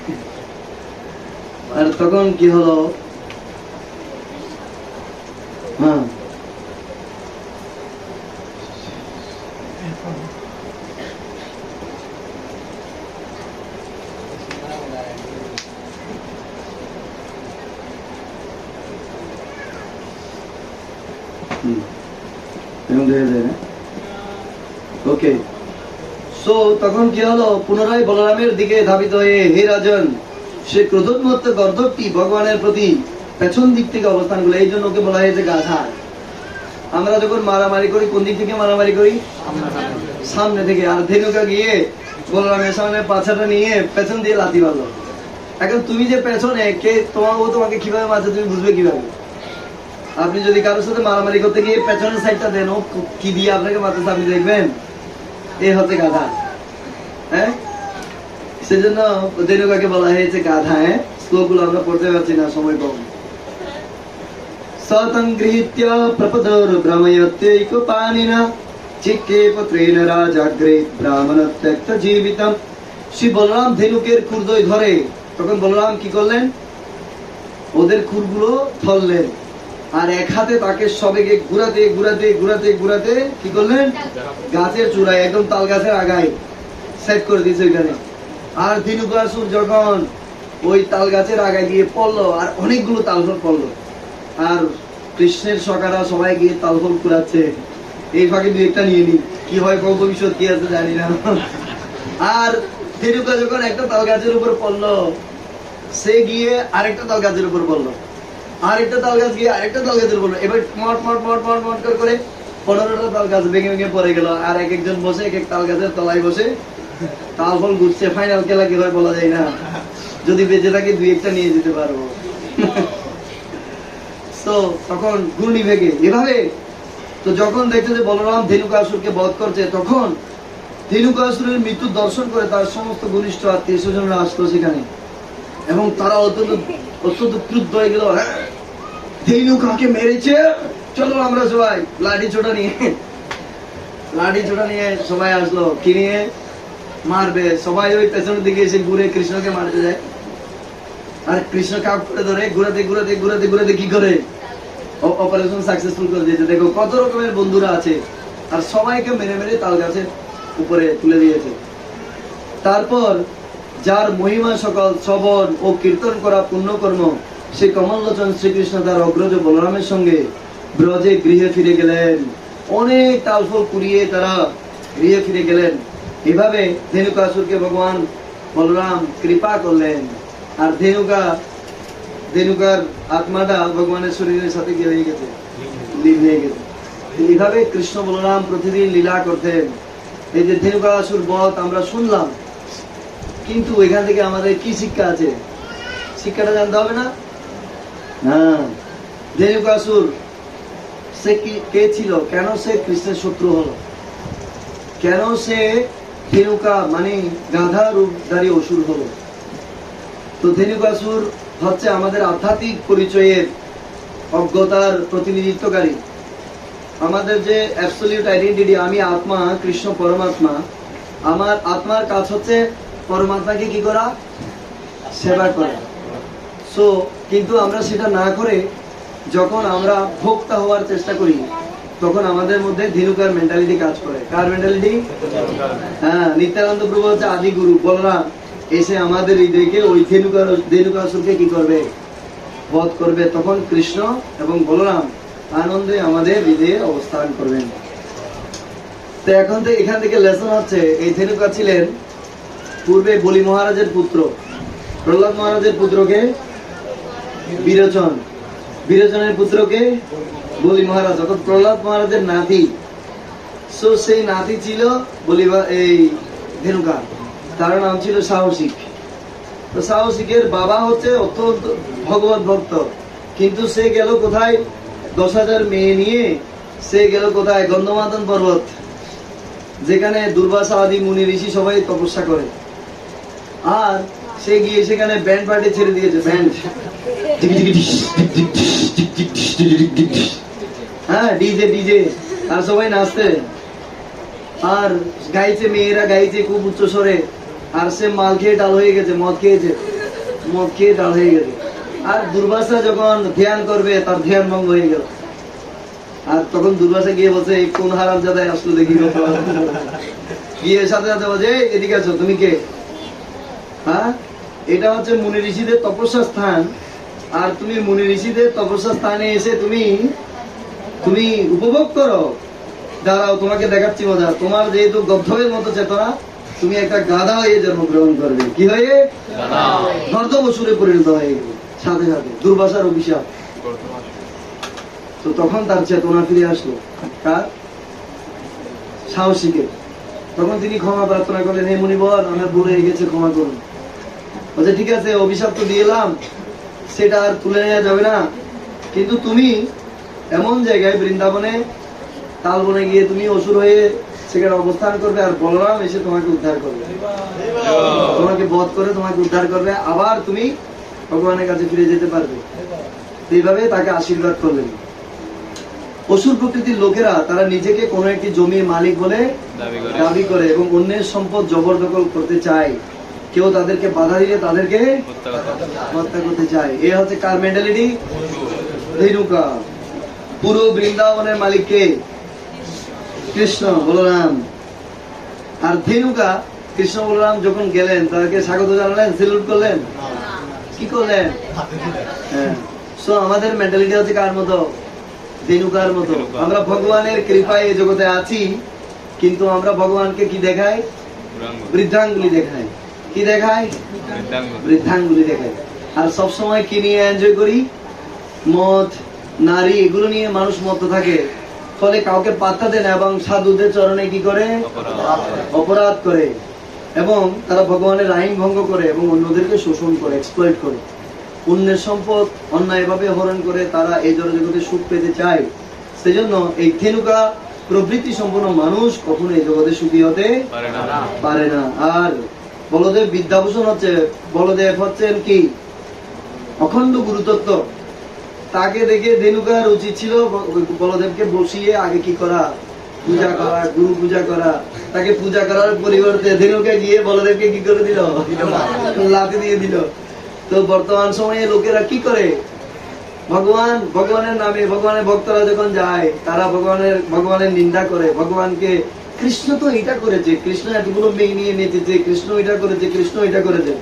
আর তখন কি হলো, হ্যাঁ ওকে। সো তখন কি হলো, পুনরায় বলরামের দিকে ধাবিত হয়ে, হে রাজন, সে ক্রোধোন্মত্ত গর্ধবটি ভগবানের প্রতি পেছন দিক থেকে অবস্থান করলো। এই জন্য ওকে বলা হয়েছে গাধা। আমরা যখন মারামারি করি কোন দিক থেকে মারামারি করি, সামনে থেকে। আর ধেনুকা গিয়ে বলরামের সামনে পাছাটা নিয়ে পেছন দিয়ে লাথি মারলো। এখন তুমি যে পেছনে, কে তোমাকে কিভাবে মারছে তুমি বুঝবে কিভাবে। আপনি যদি কারোর সাথে মারামারি করতে গিয়ে পেছনের সাইডটা দেন, ও কি দিয়ে আপনাকে মারতেছে আপনি দেখবেন, এ হচ্ছে গাধা। হ্যাঁ, সেজন্য ধেনুকাকে বলা হয়েছে গাধা। হ্যাঁ, শ্লোকগুলো আমরা পড়তে পারছি না, সময় কম। সতংগৃহীত্য প্রপদর ভ্রময়ত্যৈক পানিনা চিক্কে পত্রেণ রাজাগ্রে ব্রাহ্মণ ত্যক্ত জীবিতম। শ্রী বলরাম ধেনুকের খুরদই ধরে, তখন বলরাম কি করলেন, ওদের খুরগুলো ধরলেন আর এক হাতে তাকে সবেগে ঘুরাতে ঘুরাতে ঘুরাতে ঘুরাতে কি করলেন, গাছের চূড়ায়, একদম তাল গাছের আগায় সেট করে দিয়েছে ওইখানে। আর ধেনুকাসুর যখন ওই তাল গাছের আগায় গিয়ে পড়লো, আর অনেকগুলো তালফল পড়লো, আর কৃষ্ণের সখারা সবাই গিয়ে তালফল কুড়াচ্ছে। এই ফাঁকে দুই একটা নিয়ে নি, কি হয় ভবিষ্যৎ কি আছে জানি না। আর ধেনুকা যখন একটা তাল গাছের উপর পড়লো, সে গিয়ে আরেকটা তাল গাছের উপর পড়লো, আরেকটা তাল গাছ গিয়ে আরেকটা তাল গাছের উপর। এবার মট মট মট মট মট করে 15টা তাল গাছ ভেঙে ভেঙে পড়ে গেল। আর এক একজন বসে এক এক তাল গাছের তলায় বসে তাল ফল ঘুরছে। ফাইনাল খেলা কি হয় বলা যায় না, যদি বেঁচে থাকে দুই একটা নিয়ে যেতে পারবো। তো তখন ঘূর্ণি ভেঙে এভাবে। তো যখন দেখছে যে বলরাম ধেনুকাসুরকে বধ করছে, তখন ধেনুকাসুরের মৃত্যু দর্শন করে তার সমস্ত ঘনিষ্ঠ আত্মীয় স্বজনরা আসলো সেখানে, এবং তারা অত্যন্ত ক্রুদ্ধ হয়ে গেল। ধেনুকাকে মেরেছে, চলো আমরা সবাই লাঠি ছোটা নিয়ে সবাই আসলো, কি নিয়ে মারবে। সবাই ওই পেছনের দিকে এসে ঘুরে কৃষ্ণকে মারতে যায়। আর কৃষ্ণ কাপ করে ধরে ঘুরাতে ঘুরাতে ঘুরাতে ঘুরাতে কি করে অপারেশন সাকসেসফুল করে দিয়েছে। দেখো কত রকমের বন্ধুরা আছে, আর সবাইকে মেরে মেরে তাল গাছের উপরে তুলে দিয়েছে। তারপর যার মহিমা সকল শ্রবণ ও কীর্তন করা পুণ্যকর্ম, সেই কমললোচন শ্রীকৃষ্ণ তার অগ্রজ বলরামের সঙ্গে ব্রজে গৃহে ফিরে গেলেন। অনেক তালফল কুড়িয়ে তারা গৃহে ফিরে গেলেন। এভাবে ধেনুকাসুরকে ভগবান বলরাম কৃপা করলেন, আর ধেনুকার আত্মাটা ভগবানের শরীরের সাথে কি হয়ে গেছে, লীন হয়ে গেছে। এইভাবে কৃষ্ণ বলরাম প্রতিদিন লীলা করতেন। এই যে ধেনুকাসুর বধ আমরা শুনলাম, কিন্তু এখান থেকে আমাদের কি শিক্ষা আছে, শিক্ষাটা জানতে হবে না? হ্যাঁ, ধেনুকাসুর সে কে ছিল, কেন সে কৃষ্ণের শত্রু হলো, কেন সে ধেনুকা মানে গাধা রূপধারী অসুর হলো? তো ধেনুকাসুর হচ্ছে আমাদের আধ্যাত্মিক পরিচয়ের অজ্ঞতার প্রতিনিধিত্বকারী। আমাদের যে অ্যাবসলিউট আইডেন্টিটি, আমি আত্মা, কৃষ্ণ পরমাত্মা, আমার আত্মার কাজ হচ্ছে পরমাত্মাকে কি করা, সেবা করা। সো কিন্তু আমরা সেটা না করে যখন আমরা ভোক্তা হওয়ার চেষ্টা করি, তখন আমাদের মধ্যে ধেনুকার মেন্টালিটি কাজ করে। কার মেন্টালিটি? হ্যাঁ, নিত্যানন্দ প্রভু হচ্ছে আদি গুরু, বলরাম এসে আমাদের হৃদয়কে ওই ধেনুকাসুরকে কি করবে, বধ করবে। তখন কৃষ্ণ এবং বলরাম আনন্দে আমাদের হৃদয়ে অবস্থান করবেন। তো এখন থেকে এখান থেকে লেসন হচ্ছে, এই ধেনুকা ছিলেন পূর্বে বলি মহারাজের পুত্র। প্রহ্লাদ মহারাজের পুত্রকে বিরোচন, বিরোচনের পুত্রকে বলি মহারাজ, অর্থাৎ প্রহ্লাদ মহারাজের নাতি। সো সেই নাতি ছিল এই ধেনুকা, তার নাম ছিল সাহসিক। তো সাহসিকের বাবা হচ্ছে অত্যন্ত ভগবত ভক্ত, কিন্তু সে গেল কোথায়, 10,000 মেয়ে নিয়ে সে গেল কোথায়, গন্ধমাদন পর্বত, যেখানে দুর্বাসা আদি মুনি ঋষি সবাই তপস্যা করে। আর সে গিয়ে সেখানে ব্যান্ড পার্টি ছেড়ে দিয়েছে, ব্যান্ড, হ্যাঁ ডিজে ডিজে, আর সবাই নাচতে, আর গাইছে, মেয়েরা গাইছে খুব উচ্চ স্বরে। আর সে মাল খেয়ে ডাল হয়ে গেছে, মদ খেয়েছে, মদ খেয়ে ডাল হয়ে গেছে। আর দুর্বাসা যখন ধ্যান করবে, তার ধ্যান ভঙ্গ হয়ে গেল। আর তখন দুর্বাসা গিয়ে বলছে, এই কোন হারামজাদাই আসলো দেখি, গিয়ে সাথে সাথে বলছে, এদিকে আছো, তুমি কে? হ্যাঁ, এটা হচ্ছে মুনি ঋষিদের তপস্যা স্থান, আর তুমি মুনি ঋষিদের তপস্যা স্থানে এসে তুমি উপভোগ করো। দাঁড়াও, তোমাকে দেখাচ্ছি মজা। তোমার যেহেতু গদ্ধবের মতো চেতনা, তুমি একটা গাধা হয়ে জন্মগ্রহণ করবে। কি হয়ে? গর্দবসুরে পরিণত হয়ে গেল সাথে সাথে, দুর্বাসার অভিশাপ। তো তখন তার চেতনা ফিরে আসলো, কার? সাহসিকের। তখন তিনি ক্ষমা প্রার্থনা করলেন, হে মুনিবর, আমার ভুল হয়ে গেছে, ক্ষমা করুন। বলছে, ঠিক আছে, অভিশাপ তো দিলাম, সেটা আর তুলে নেওয়া যাবে না, কিন্তু তুমি এমন জায়গায় বৃন্দাবনে তালবনে গিয়ে তুমি অসুর হয়ে সেখানে অবস্থান করবে, আর বলরাম এসে তোমাকে উদ্ধার করবে, তোমাকে বধ করে তোমাকে উদ্ধার করবে, আবার তুমি ভগবানের কাছে ফিরে যেতে পারবে। এইভাবে তাকে আশীর্বাদ করলেন। অসুর প্রকৃতির লোকেরা তারা নিজেকে কোনো একটি জমির মালিক বলে দাবি করে এবং অন্যের সম্পদ জবরদখল করতে চায়। কেউ তাদেরকে বাধা দিলে তাদেরকে হত্যা করতে চায়। এ হচ্ছে কার মেন্টালিটি? ধেনুকা। পুরো বৃন্দাবনের মালিক কে? কৃষ্ণ বলরাম। আর ধেনুকা কৃষ্ণ বলরাম যখন গেলেন, তাদেরকে স্বাগত জানালেন, সেলুট করলেন, কি করলেন? হ্যাঁ, সো আমাদের মেন্টালিটি হচ্ছে কার মতো? ধেনুকার মতো। আমরা ভগবানের কৃপায় এই জগতে আছি, কিন্তু আমরা ভগবানকে কি দেখাই? বৃদ্ধাঙ্গুলি দেখাই। কি দেখাই? বৃদ্ধাঙ্গুলি দেখাই। আর সবসময় কি নিয়ে এনজয় করি? মদ, নারী, এগুলো নিয়ে মানুষ মত্ত থাকে। ফলে কাউকে পাত্তা দেয় না এবং সাধুদের চরণে কি করে? অপরাধ করে, এবং তারা ভগবানের আইন ভঙ্গ করে এবং অন্যদেরকে শোষণ করে, এক্সপ্লয়েট করে, অন্যের সম্পদ অন্যায়ভাবে হরণ করে তারা এই জগতে সুখ পেতে চায়। সেজন্য এই ধেনুকা প্রবৃত্তি সম্পন্ন মানুষ কখনো এই জগতে সুখী হতে পারে না। আর বলদেব বিদ্যাভূষণ হচ্ছে, বলদেব হচ্ছেন কি? অখণ্ড গুরুতত্ত্ব। তাকে দেখে ধেনুকার উচিত ছিল বলদেবকে বসিয়ে আগে কি করা? পূজা করা, গুরু পূজা করা। তাকে পূজা করার পরিবর্তে ধেনুকা গিয়ে বলদেবকে কি করে দিল? লাথি দিয়ে দিল। তো বর্তমান সময়ে লোকেরা কি করে, ভগবানের নামে ভগবানের ভক্তরা যখন যায় তারা ভগবানের নিন্দা করে, ভগবানকে কৃষ্ণ তো এটা করেছে, কৃষ্ণ এতগুলো মেয়ে নিয়ে নেচেছে, কৃষ্ণ এটা করেছে, কৃষ্ণ এটা করেছে।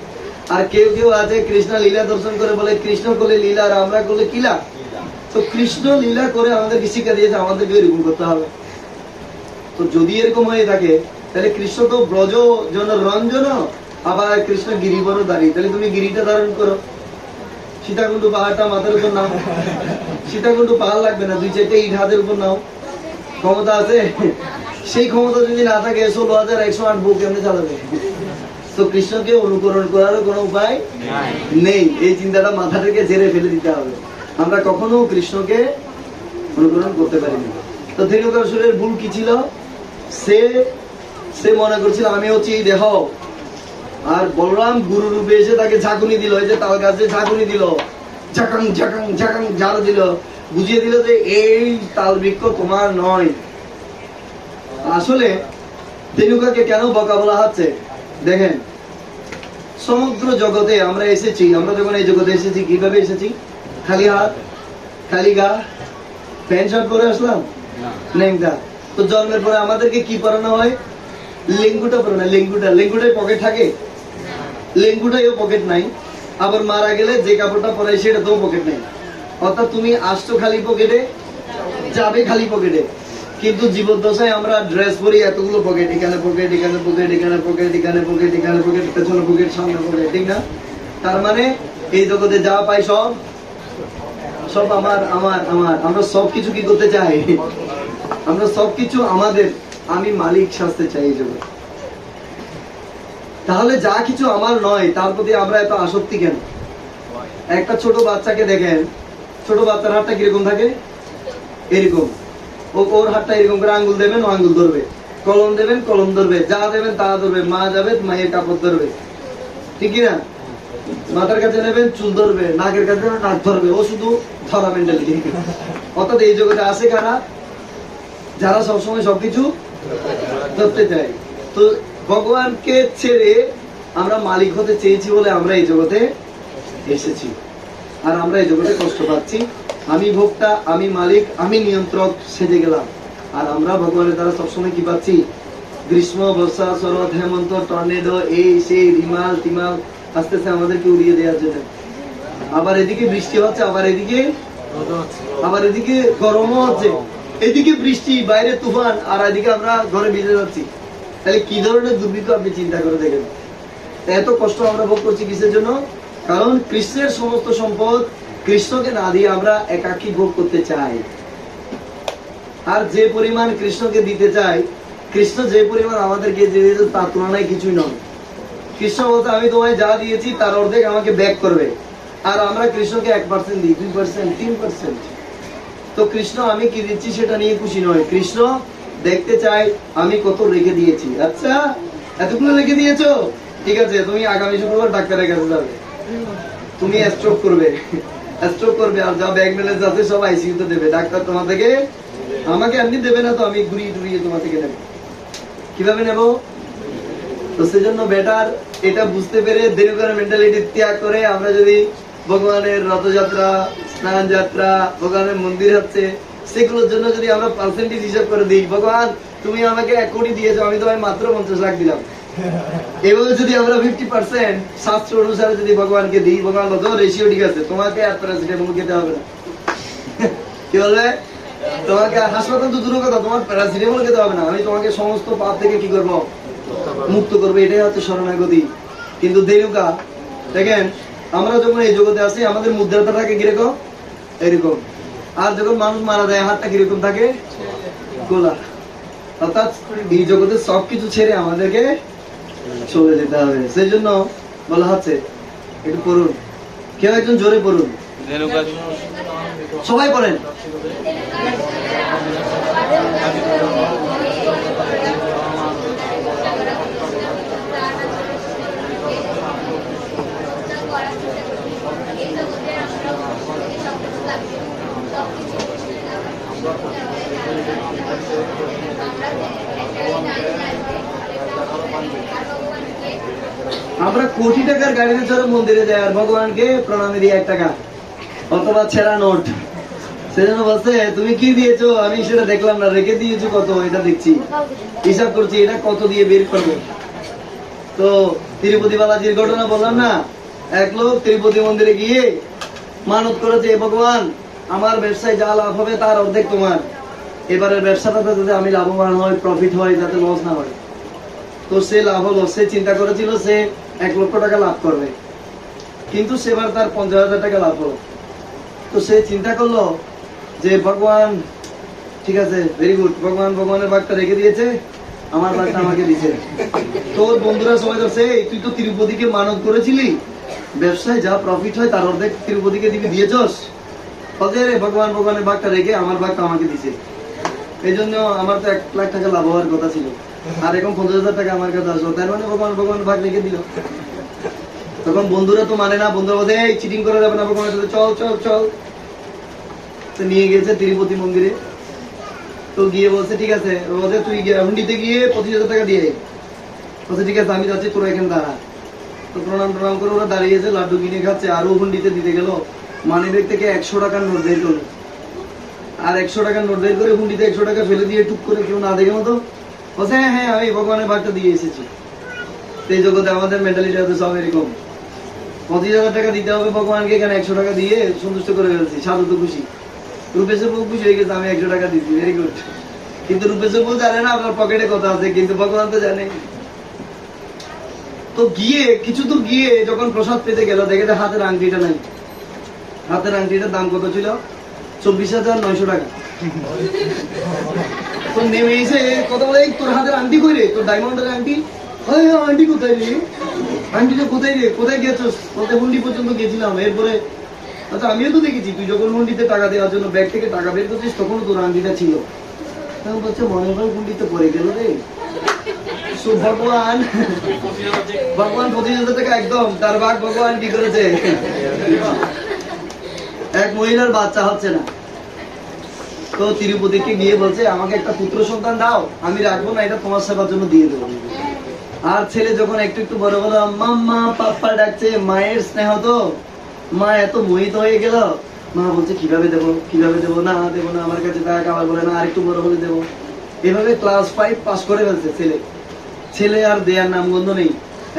আর কেউ কেউ আছে কৃষ্ণ লীলা দর্শন করে বলে কৃষ্ণ করলে লীলা আর আমরা করলে কিলা। তো কৃষ্ণ লীলা করে আমাদেরকে শিক্ষা দিয়েছে আমাদেরকে এরকম করতে হবে। তো যদি এরকম হয়ে থাকে তাহলে কৃষ্ণ তো ব্রজ জন রঞ্জন, আবার কৃষ্ণ গিরিবর দাঁড়িয়ে, তাহলে তুমি গিরিটা ধারণ করো, সীতাকুণ্ড পাহাড়টা মাথার উপর নাও। সীতাকুণ্ড পাহাড় লাগবে না, 2-4টা ইট হাতের উপর নাও, ক্ষমতা আছে। সেই ক্ষমতা যদি না থাকে 16,108 বুক কেমনে চালাবে? তো কৃষ্ণকে অনুকরণ করারও কোনো উপায় নেই। এই চিন্তাটা মাথা থেকে ঝেড়ে ফেলে দিতে হবে। আমরা কখনো কৃষ্ণকে অনুকরণ করতে পারি না। তো ধেনুকাসুরের ভুল কি ছিল? সে মনে করছিল আমি হচ্ছে এই দেহ, আর বলরাম গুরু রূপে এসে তাকে ঝাঁকুনি দিল, এই যে তাল গাছে ঝাঁকুনি দিল, ঝাঁকাং ঝাঁকাং ঝাঁকাং ঝাড় দিল, বুঝিয়ে দিল যে এই তাল বৃক্ষ তোমার নয়। আসলে ধেনুকাকে কেন বকা বলা হচ্ছে দেখেন, সমগ্র জগতে আমরা এসেছি, আমরা যখন এই জগতে এসেছি কিভাবে এসেছি? খালি হাত, খালি গা, প্যান্ট শার্ট পরে আসলাম, লেঙ্গা। তো জন্মের পরে আমাদেরকে কি পরানো হয়? লেঙ্গুটা পরানো। লেঙ্গুটায় পকেট থাকে? লেঙ্গুটাইও পকেট নাই। আবার মারা গেলে যে কাপড়টা পরাই সেটা তো পকেট নাই। অর্থাৎ তুমি আসছো খালি পকেটে, যাবে খালি পকেটে। কিন্তু জীবদ্দশায় আমরা ড্রেস পরি এতগুলো পকেট, এখানে পকেট, এখানে পকেট, এখানে পকেট, এখানে পকেট, এখানে পকেট, পেছনে পকেট, সামনে পকেট, ঠিক না? তার মানে এই জগতে যা পাই সব আমার আমার আমার। আমরা সবকিছু কি করতে চাই? আমরা সবকিছু আমাদের, আমি মালিক সাজতে চাই এই জগৎ। তাহলে যা কিছু আমার নয় তার প্রতি আমরা এত আসক্তি কেন? একটা ছোট বাচ্চাকে দেখেন, ছোট বাচ্চার হাতটা কিরকম থাকে? এরকম। ওর হাতটা এরকম করে আঙ্গুল দেবেন, ও আঙ্গুল ধরবে, কলম দেবেন, কলম ধরবে, যা দেবেন তা ধরবে, মা যাবে মায়ের কাপড় ধরবে, ঠিক না? মাথার কাছে নেবেন, চুল ধরবে, নাকের কাছে নাক ধরবে, ও শুধু ধরা মেন্টালিটি। অর্থাৎ এই জগতে আসে কারা? যারা সবসময় সবকিছু ধরতে চায়। তো ভগবানকে ছেড়ে আমরা মালিক হতে চেয়েছি বলে আমরা এই জগতে এসেছি, আর আমরা এই জগতে কষ্ট পাচ্ছি। আমি ভোক্তা, আমি মালিক, আমি নিয়ন্ত্রক সেজে গেলাম। আর আমরা ভগবানের দ্বারা সবসময় কি পাচ্ছি? গ্রীষ্ম, বর্ষা, শরৎ, হেমন্ত, টর্নেডো, এই সেই রিমাল টিমাল আস্তে আস্তে আমাদেরকে উড়িয়ে দেওয়ার জন্য। আবার এদিকে বৃষ্টি হচ্ছে, আবার এদিকে গরমও হচ্ছে, এদিকে বৃষ্টি, বাইরে তুফান, আর এদিকে আমরা ঘরে ভিজে যাচ্ছি। তাহলে কি ধরনের দুর্ভিক্ষ আপনি চিন্তা করে দেখেন। এত কষ্ট আমরা ভোগ করছি কিসের জন্য? কারণ কৃষ্ণের সমস্ত সম্পদ কৃষ্ণকে না দিয়ে আমরা একাকী ভোগ করতে চাই। আর যে পরিমাণ কৃষ্ণকে দিতে চাই, কৃষ্ণ যে পরিমাণ আমাদেরকে দিয়েছে তার তুলনায় কিছুই নয়। কৃষ্ণ বলতে আমি তোমায় যা দিয়েছি তার অর্ধেক আমাকে ব্যাক করবে। আর আমরা কৃষ্ণকে 1% দিই, 2%, 3%। তো কৃষ্ণ আমি কি দিচ্ছি সেটা নিয়ে খুশি নয়। কৃষ্ণ দেখতে চাই আমি কত রেখে দিয়েছি। আচ্ছা, এতগুলো রেখে দিয়েছো, ঠিক আছে, তুমি আগামী শুক্রবার ডাক্তারের কাছে যাবে, তুমি স্ট্রোক করবে, আর যা ব্যাগ ব্যালেন্স আছে সব আইসিইউতে দেবে। ডাক্তার তোমার থেকে, আমাকে এমনি দেবে না, তো আমি ঘুরিয়ে টুরিয়ে তোমার থেকে নেবো। কিভাবে নেবো? তো সেজন্য বেটার এটা বুঝতে পেরে দেরিকার মেন্টালিটি ত্যাগ করে আমরা যদি ভগবানের রথযাত্রা, স্নান যাত্রা, ভগবানের মন্দির হচ্ছে, সেগুলোর জন্য যদি আমরা পার্সেন্টেজ হিসাব করে দিই, ভগবান তুমি আমাকে 1 কোটি দিয়েছো, আমি তোমায় মাত্র 50 লাখ দিলাম, এভাবে যদি আমরা 50% শাস্ত্র অনুসারে যদি ভগবানকে দিই, ভগবান বলতো রেশিও ঠিক আছে, তোমাকে আর প্যারাসিটামল খেতে হবে না। কি বলবে? তোমাকে হাসপাতাল তো দূরের কথা, তোমার প্যারাসিটামল খেতে হবে না, আমি তোমাকে সমস্ত পাপ থেকে কি করবো? মুক্ত করবে। এটাই হচ্ছে শরণাগতি। কিন্তু দেনুকা দেখেন, আমরা যখন এই জগতে আসি আমাদের মুদ্রাটা থাকে কিরকম? এরকম। আর যখন মানুষ মারা যায় হাতটা কিরকম থাকে? গোলা। অর্থাৎ এই জগতে সবকিছু ছেড়ে আমাদেরকে চলে যেতে হবে। সেই জন্য বলা হচ্ছে, একটু পড়ুন, কেউ একজন জোরে পড়ুন, সবাই পড়েন। আমরা কোটি টাকার গাড়িতে চড়ে মন্দিরে যাই আর ভগবানকে প্রণামী দিই 1 টাকা অথবা ছেঁড়া নোট। সেজন্য বলছে তুমি কি দিয়েছো, আমি সেটা দেখলাম না, রেখে দিয়েছো কত এটা দেখছি, হিসাব করছি এটা কত দিয়ে বের করবো। তো তিরুপতি বালাজির ঘটনা বললাম না, এক লোক তিরুপতি মন্দিরে গিয়ে মানত করেছে, ভগবান আমার ব্যবসায় যা লাভ হবে তার অর্ধেক তোমার, এবারের ব্যবসাটাতে যাতে আমি লাভবান হয়, প্রফিট হয়, যাতে লস না হয়। তো সে লাভ হলো, সে চিন্তা করেছিল সে 1 লক্ষ টাকা লাভ করবে, কিন্তু সেবার তার 50,000 টাকা লাভ হলো। তো সে চিন্তা করলো যে ভগবান ঠিক আছে, ভেরি গুড, ভগবান ভগবানের ভাগটা রেখে দিয়েছে, আমার ভাগটা আমাকে দিয়েছে। তোর বন্ধুরা সবাই ধরছে, তুই তো তিরুপতিকে মানত করেছিলি ব্যবসায় যা প্রফিট হয় তার অর্ধেক তিরুপতিকে দিবি, দিয়েছস, বলছে রে ভগবান ভগবানের ভাগটা রেখে আমার ভাগটা আমাকে দিয়েছে। এই জন্য আমার তো 1 লাখ টাকা লাভ হওয়ার কথা ছিল, আর এখন 50,000 টাকা আমার কাছে আসলো, তার মানে ভগবান ভগবান ভাগ রেখে দিল। তখন বন্ধুরা তো মানে না, বন্ধুরা বলছে এই চিটিং করা যাবে না, ভগবানের সাথে চল চল চল। তো নিয়ে গেছে তিরুপতি মন্দিরে, তো গিয়ে বলছে ঠিক আছে, বলছে তুই হুন্ডিতে গিয়ে 25,000 টাকা দিয়ে, বলছে ঠিক আছে আমি যাচ্ছি, তোরা এখানে দাঁড়া। তো প্রণাম প্রণাম করে ওরা দাঁড়িয়েছে, লাড্ডু কিনে খাচ্ছে, আরো হুন্ডিতে দিতে গেল, মানিব্যাগ থেকে 100 টাকার নোট বের করলো, আর 100 টাকার নোট বের করে হুন্ডিতে 100 টাকা ফেলে দিয়ে টুক করে কেউ না দেখে মতো বলছে হ্যাঁ হ্যাঁ আমি ভগবানের ভাগটা দিয়ে এসেছি। এই জগতে আমাদের মেন্টালিটি হচ্ছে সব এরকম, 25,000 টাকা দিতে হবে ভগবানকে, এখানে 100 টাকা দিয়ে সন্তুষ্ট করে ফেলছি, সাধু তো খুশি, রূপেশের বউ খুশি হয়ে গেছে আমি 100 টাকা দিচ্ছি, ভেরি গুড। কিন্তু রূপেশের বউ জানে না আপনার পকেটে কথা আছে, কিন্তু ভগবান তো জানে। তো গিয়ে কিছু দূর গিয়ে যখন প্রসাদ পেতে গেল, দেখে হাতের আংটিটা নাই। হাতের আংটিটার দাম কত ছিল? 24,900 টাকা। তো নেমে এসে কথা বলে, তোর হাতের আংটি কই রে, তোর ডায়মন্ডের আংটি? আংটি কোথায় রে, আংটিটা কোথায় রে, কোথায় গেছিস? বলতে হুন্ডি পর্যন্ত গেছিলাম, এরপরে আচ্ছা আমিও তো দেখেছি তুই যখন হুন্ডিতে টাকা দেওয়ার জন্য ব্যাগ থেকে টাকা বের করছিস তখন তোর আংটিটা ছিল। তখন বলছে মনে হয় হুন্ডিতে পড়ে গেল রে। ভগবান ভগবান 25,000 টাকা একদম তার ভাগ ভগবান কি করেছে, এক মহিলার বাচ্চা হচ্ছে না, তো তিরুপতিকে গিয়ে বলছে আমাকে একটা পুত্র সন্তান দাও, আমি রাখবো না, এটা তোমার সেবার জন্য দিয়ে দেবো। আর ছেলে যখন একটু একটু বড় হলো, মাম্মা পাপ্পা ডাকছে, মায়ের স্নেহ তো, মা এত মোহিত হয়ে গেল, মা বলছে কিভাবে দেবো কিভাবে দেবো, না দেবো না, আমার কাছে টাকা, আবার বলে না আরেকটু বড় হলে দেবো। এভাবে ক্লাস 5 পাস করে ফেলছে ছেলে। ছেলে আর দেয়ার নামগন্ধ নেই।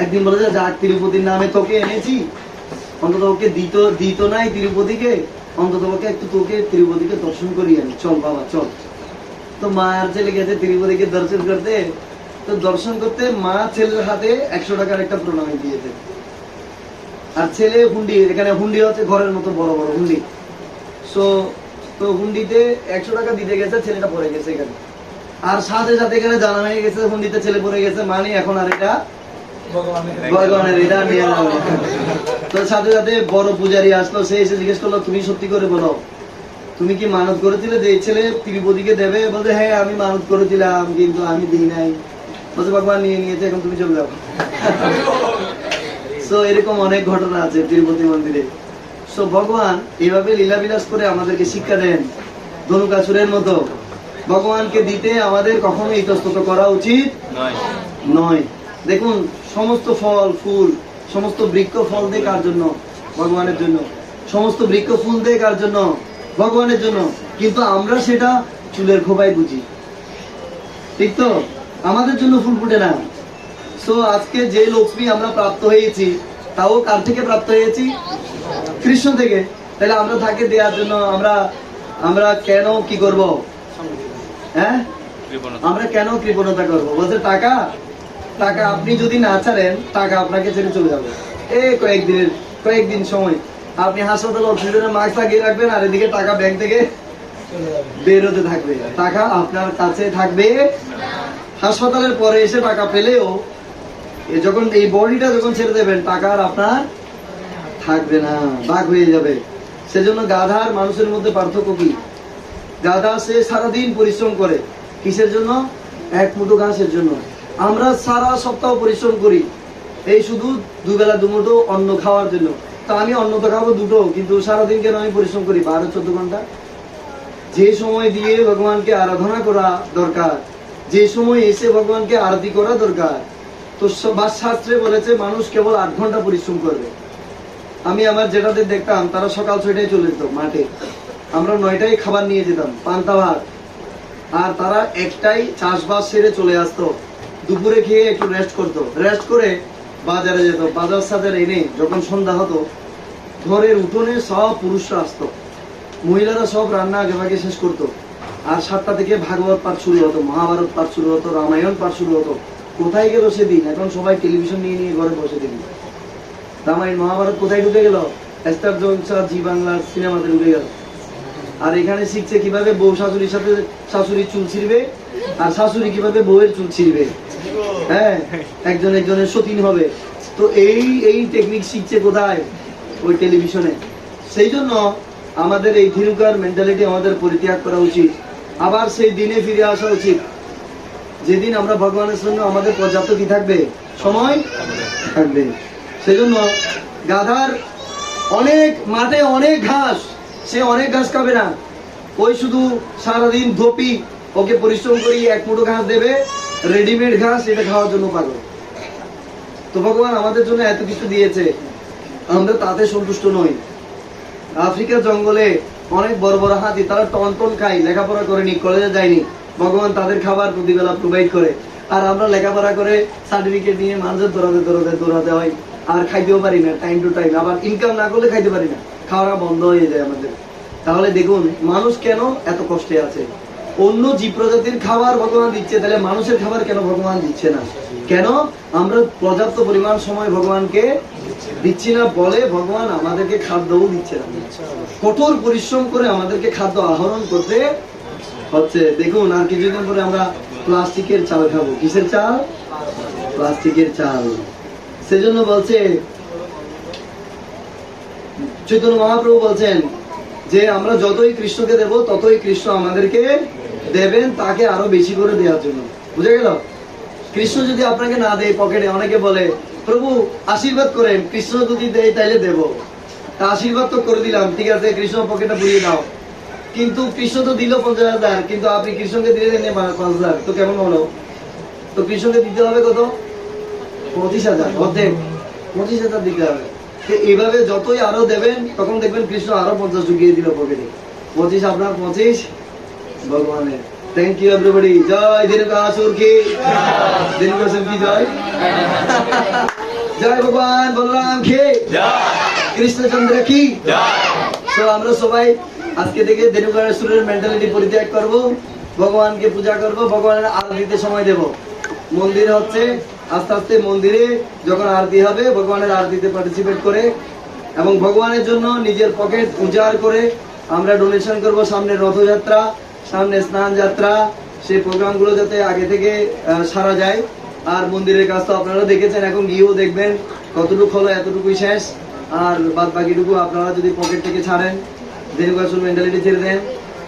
একদিন বলে যে যাক তিরুপতির নামে তোকে এনেছি, অন্তত ওকে দিত নাই তিরুপতিকে, অন্তত ওকে একটু তোকে তিরুপতিকে দর্শন করি আমি, চল বাবা চল। তো মা আর ছেলে গেছে তিরুপতিকে দর্শন করতে। তো দর্শন করতে মা ছেলের হাতে 100 টাকার একটা প্রণামী দিয়েছে, আর ছেলে হুন্ডি, এখানে হুন্ডি হচ্ছে ঘরের মতো বড় বড় হুন্ডি। তো হুন্ডিতে 100 টাকা দিতে গেছে, ছেলেটা পড়ে গেছে এখানে, আর সাথে সাথে এখানে জানা হয়ে গেছে হুন্ডিতে ছেলে পড়ে গেছে, মানে এখন আর এটা ভগবানের, এটা নিয়ে যাবে। তো সাথে সাথে বড় পূজারি আসলো, সে এসে জিজ্ঞেস করলো তুমি সত্যি করে বলো তুমি কি মানত করেছিলে যে এই ছেলে তিরুপতিকে দেবে? বলতে হ্যাঁ আমি মানত করেছিলাম, কিন্তু আমি দিই নাই। বলছে ভগবান নিয়ে নিয়েছে, এখন তুমি চলে যাও। সো এরকম অনেক ঘটনা আছে তিরুপতি মন্দিরে। সো ভগবান এইভাবে লীলাবিলাস করে আমাদেরকে শিক্ষা দেন, ধনুকাসুরের মতো। ভগবানকে দিতে আমাদের কখনো ইতস্তত করা উচিত নয়। দেখুন সমস্ত ফল ফুল, সমস্ত বৃক্ষ ফল দেয় কার জন্য? ভগবানের জন্য। সমস্ত বৃক্ষ ফুল দেয় কার জন্য? ভগবানের জন্য। কিন্তু আমরা সেটা চুলের খোপায় বুঝি, ঠিক তো? আমাদের জন্য ফুল ফুটে না। সো আজকে যে লক্ষ্মী আমরা প্রাপ্ত হয়েছি, তাও কার থেকে প্রাপ্ত হয়েছি? কৃষ্ণ থেকে। তাহলে আমরা তাকে দেওয়ার জন্য আমরা কেন কি করব? হ্যাঁ, আমরা কেন কৃপণতা করবো? বলছে টাকা আপনি যদি না ছাড়েন, টাকা আপনাকে ছেড়ে চলে যাবে। এই কয়েকদিন সময় আপনি হাসপাতালে অক্সিজেনের মাস্ক লাগিয়ে রাখবেন, আর এদিকে টাকা ব্যাংক থেকে বেরোতে থাকবে, টাকা আপনার কাছে থাকবে। হাসপাতালের পরে এসে টাকা পেলেও যখন এই বডিটা যখন ছেড়ে দেবেন, টাকা আর আপনার থাকবে না, ভাগ হয়ে যাবে। সেজন্য গাধা আর মানুষের মধ্যে পার্থক্য কি? গাধা সে সারাদিন পরিশ্রম করে কিসের জন্য? এক মুঠো ঘাসের জন্য। আমরা সারা সপ্তাহ পরিশ্রম করি এই শুধু দুবেলা দুমুঠো অন্ন খাওয়ার জন্য। তা আমি অন্ন তো খাবো দুটো, কিন্তু সারাদিন কেন আমি পরিশ্রম করি 12-14 ঘন্টা? যে সময় দিয়ে ভগবানকে আরাধনা করা দরকার, যে সময় এসে ভগবানকে আরতি করা দরকার, তো শাস্ত্রে বলেছে মানুষ কেবল 8 ঘন্টা পরিশ্রম করবে। আমি আমার যেটাতে দেখতাম তারা সকাল 6টায় চলে যেত মাঠে, আমরা 9টায় খাবার নিয়ে যেতাম পান্তা ভাত, আর তারা 1টায় চাষবাস সেরে চলে আসতো, দুপুরে খেয়ে একটু রেস্ট করতো, রেস্ট করে বাজারে যেত, বাজার সাজার এনে যখন সন্ধ্যা হতো ঘরের উঠোনে সব পুরুষরা আসতো, মহিলারা সব রান্না আগে ভাগে শেষ করতো, আর 7টা থেকে ভাগবত পাঠ শুরু হতো, মহাভারত পাঠ শুরু হতো, রামায়ণ পাঠ শুরু হতো। কোথায় গেল সেদিন? এখন সবাই টেলিভিশন নিয়ে নিয়ে ঘরে বসে দেখি। রামায়ণ মহাভারত কোথায় ঢুকে গেল? স্টার জলসা জি বাংলার সিনেমাতে ঢুকে গেল। আর এখানে শিখছে কিভাবে বউ শাশুড়ির সাথে শাশুড়ির চুল ছিঁড়বে, আর শাশুড়ি কিভাবে বউয়ের চুল ছিঁড়বে, হ্যাঁ, একজন একজনের সতীন হবে। তো এই টেকনিক শিখছে কোথায়? ওই টেলিভিশনে। সেই জন্য আমাদের এই ধীরুকার মেন্টালিটি আমাদের পরিত্যাগ করা উচিত, আবার সেই দিনে ফিরে আসা উচিত যেদিন আমরা ভগবানের সঙ্গে আমাদের পর্যাপ্ত কি থাকবে, সময় থাকবে। সেই জন্য গাধার অনেক মাঠে অনেক ঘাস, সে অনেক ঘাস খাবে না, ওই শুধু সারাদিন ধোপি, ওকে পরিশ্রম করি 1 মুঠো ঘাস দেবে, রেডিমেড ঘাস, এটা খাওয়ার জন্য পাগল। তো ভগবান আমাদের জন্য এত কিছু দিয়েছে, আমরা তাতে সন্তুষ্ট নই। আফ্রিকার জঙ্গলে অনেক বড় বড় হাতি, তারা টন টন খায়, লেখাপড়া করেনি, কলেজে যায়নি, ভগবান তাদের খাবার প্রতিবেলা প্রোভাইড করে। আর আমরা লেখাপড়া করে সার্টিফিকেট নিয়ে মানুষের দৌড়াতে হয়, আর খাইতেও পারি না টাইম টু টাইম, আবার ইনকাম না করলে খাইতে পারি না, খাওয়া বন্ধ হয়ে যায় আমাদের। তাহলে দেখুন মানুষ কেন এত কষ্টে আছে। অন্য জীব প্রজাতির খাবার ভগবান দিচ্ছে, তাহলে মানুষের খাবার কেন ভগবান দিচ্ছে না? কেন? আমরা পর্যাপ্ত পরিমাণ সময় ভগবানকে দিচ্ছি না বলে ভগবান আমাদেরকে খাদ্যও দিচ্ছে না। কঠোর পরিশ্রম করে আমাদেরকে খাদ্য আহরণ করতে হচ্ছে। দেখুন আর কিছুদিন পরে আমরা প্লাস্টিকের চাল খাবো। কিসের চাল? প্লাস্টিকের চাল। সেজন্য বলছে চৈতন্য মহাপ্রভু বলছেন যে আমরা যতই কৃষ্ণকে দেব ততই কৃষ্ণ আমাদেরকে দেবেন, তাকে আরো বেশি করে দেওয়ার জন্য। বুঝে গেল? কৃষ্ণ যদি আপনাকে না দেয় পকেটে, অনেকে বলে প্রভু আশীর্বাদ করেন, কৃষ্ণ যদি দেয় তাইলে দেব। তা আশীর্বাদ তো করে দিলাম, ঠিক আছে, কৃষ্ণ পকেটে পুড়িয়ে দাও, কিন্তু কৃষ্ণ তো দিল 50,000, কিন্তু আপনি কৃষ্ণকে দিয়ে দেন 5,000, তো কেমন হলো? তো কৃষ্ণকে দিতে হবে কত? 25,000, অর্ধেক 25,000 দিতে হবে। এইভাবে যতই আরো দেবেন তখন দেখবেন কৃষ্ণ আরো 50 ঢুকিয়ে দিল পকেটে। 25 আপনার, 25 ভগবানের। Thank you everybody. জয় ধীরুকাসুর কি, ধীরুকাসুর কি জয়, জয় ভগবান বলরাম কি, কৃষ্ণচন্দ্র কি। তো আমরা সবাই আজকে থেকে ধীরুকাসুরের মেন্টালিটি পরিত্যাগ করব, ভগবানকে পূজা করব, ভগবানের আরতিতে সময় দেব। মন্দির হচ্ছে, আস্তে আস্তে মন্দিরে যখন আরতি হবে ভগবানের আরতিতে পার্টিসিপেট করে এবং ভগবানের জন্য নিজের পকেট উজাড় করে আমরা ডোনেশন করব। সামনে রথযাত্রা, সামনে স্নান যাত্রা, সেই প্রোগ্রামগুলো যাতে আগে থেকে সারা যায়। আর মন্দিরের কাজ তো আপনারা দেখেছেন, এখন গিয়েও দেখবেন কতটুকু হলো, এতটুকুই শেষ। আর বাদ বাকিটুকু আপনারা যদি পকেট থেকে ছাড়েন, ধীরুকাসুর মেন্টালিটি ছেড়ে দেন,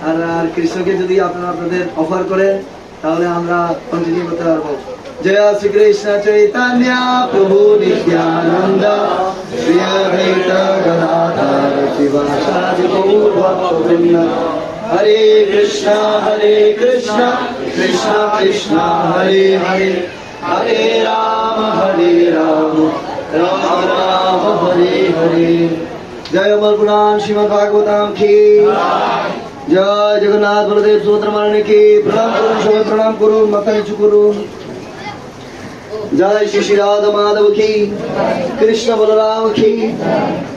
আর কৃষ্ণকে যদি আপনারা আপনাদের অফার করেন, তাহলে আমরা কন্টিনিউ করতে পারবো। জয় শ্রীকৃষ্ণ চৈতন্য প্রভু নিত্যানন্দ, শ্রী অদ্বৈত গদাধর শিবাসাদি গৌর ভক্তবৃন্দ। হরে কৃষ্ণ কৃষ্ণ কৃষ্ণ হরে হরে, হরে রাম রাম রাম হরে হরে। জয় অমর পুরাণ শ্রীমদ ভাগবতম কি জয়, জগন্নাথ বলদেব সুভদ্রা মহারানী কি। প্রণাম করুন, সবাই প্রণাম করুন, মাথা নিচু করুন। জয় শ্রী রাধা মাধব কি, কৃষ্ণ বলরাম কি,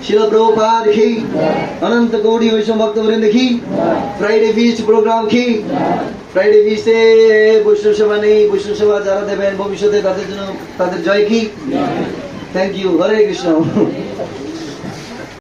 শিল প্রভুপাদ কি, অনন্ত কোটি বৈষ্ণব ভক্তবৃন্দ কি। ফ্রাইডে ফিস্ট প্রোগ্রাম কি, ফ্রাইডে ফিস্টে বৈষ্ণব সেবা নেই, বৈষ্ণব সেবা যারা দেবেন ভবিষ্যতে তাদের জন্য তাদের জয় কি। Thank you. হরে কৃষ্ণ।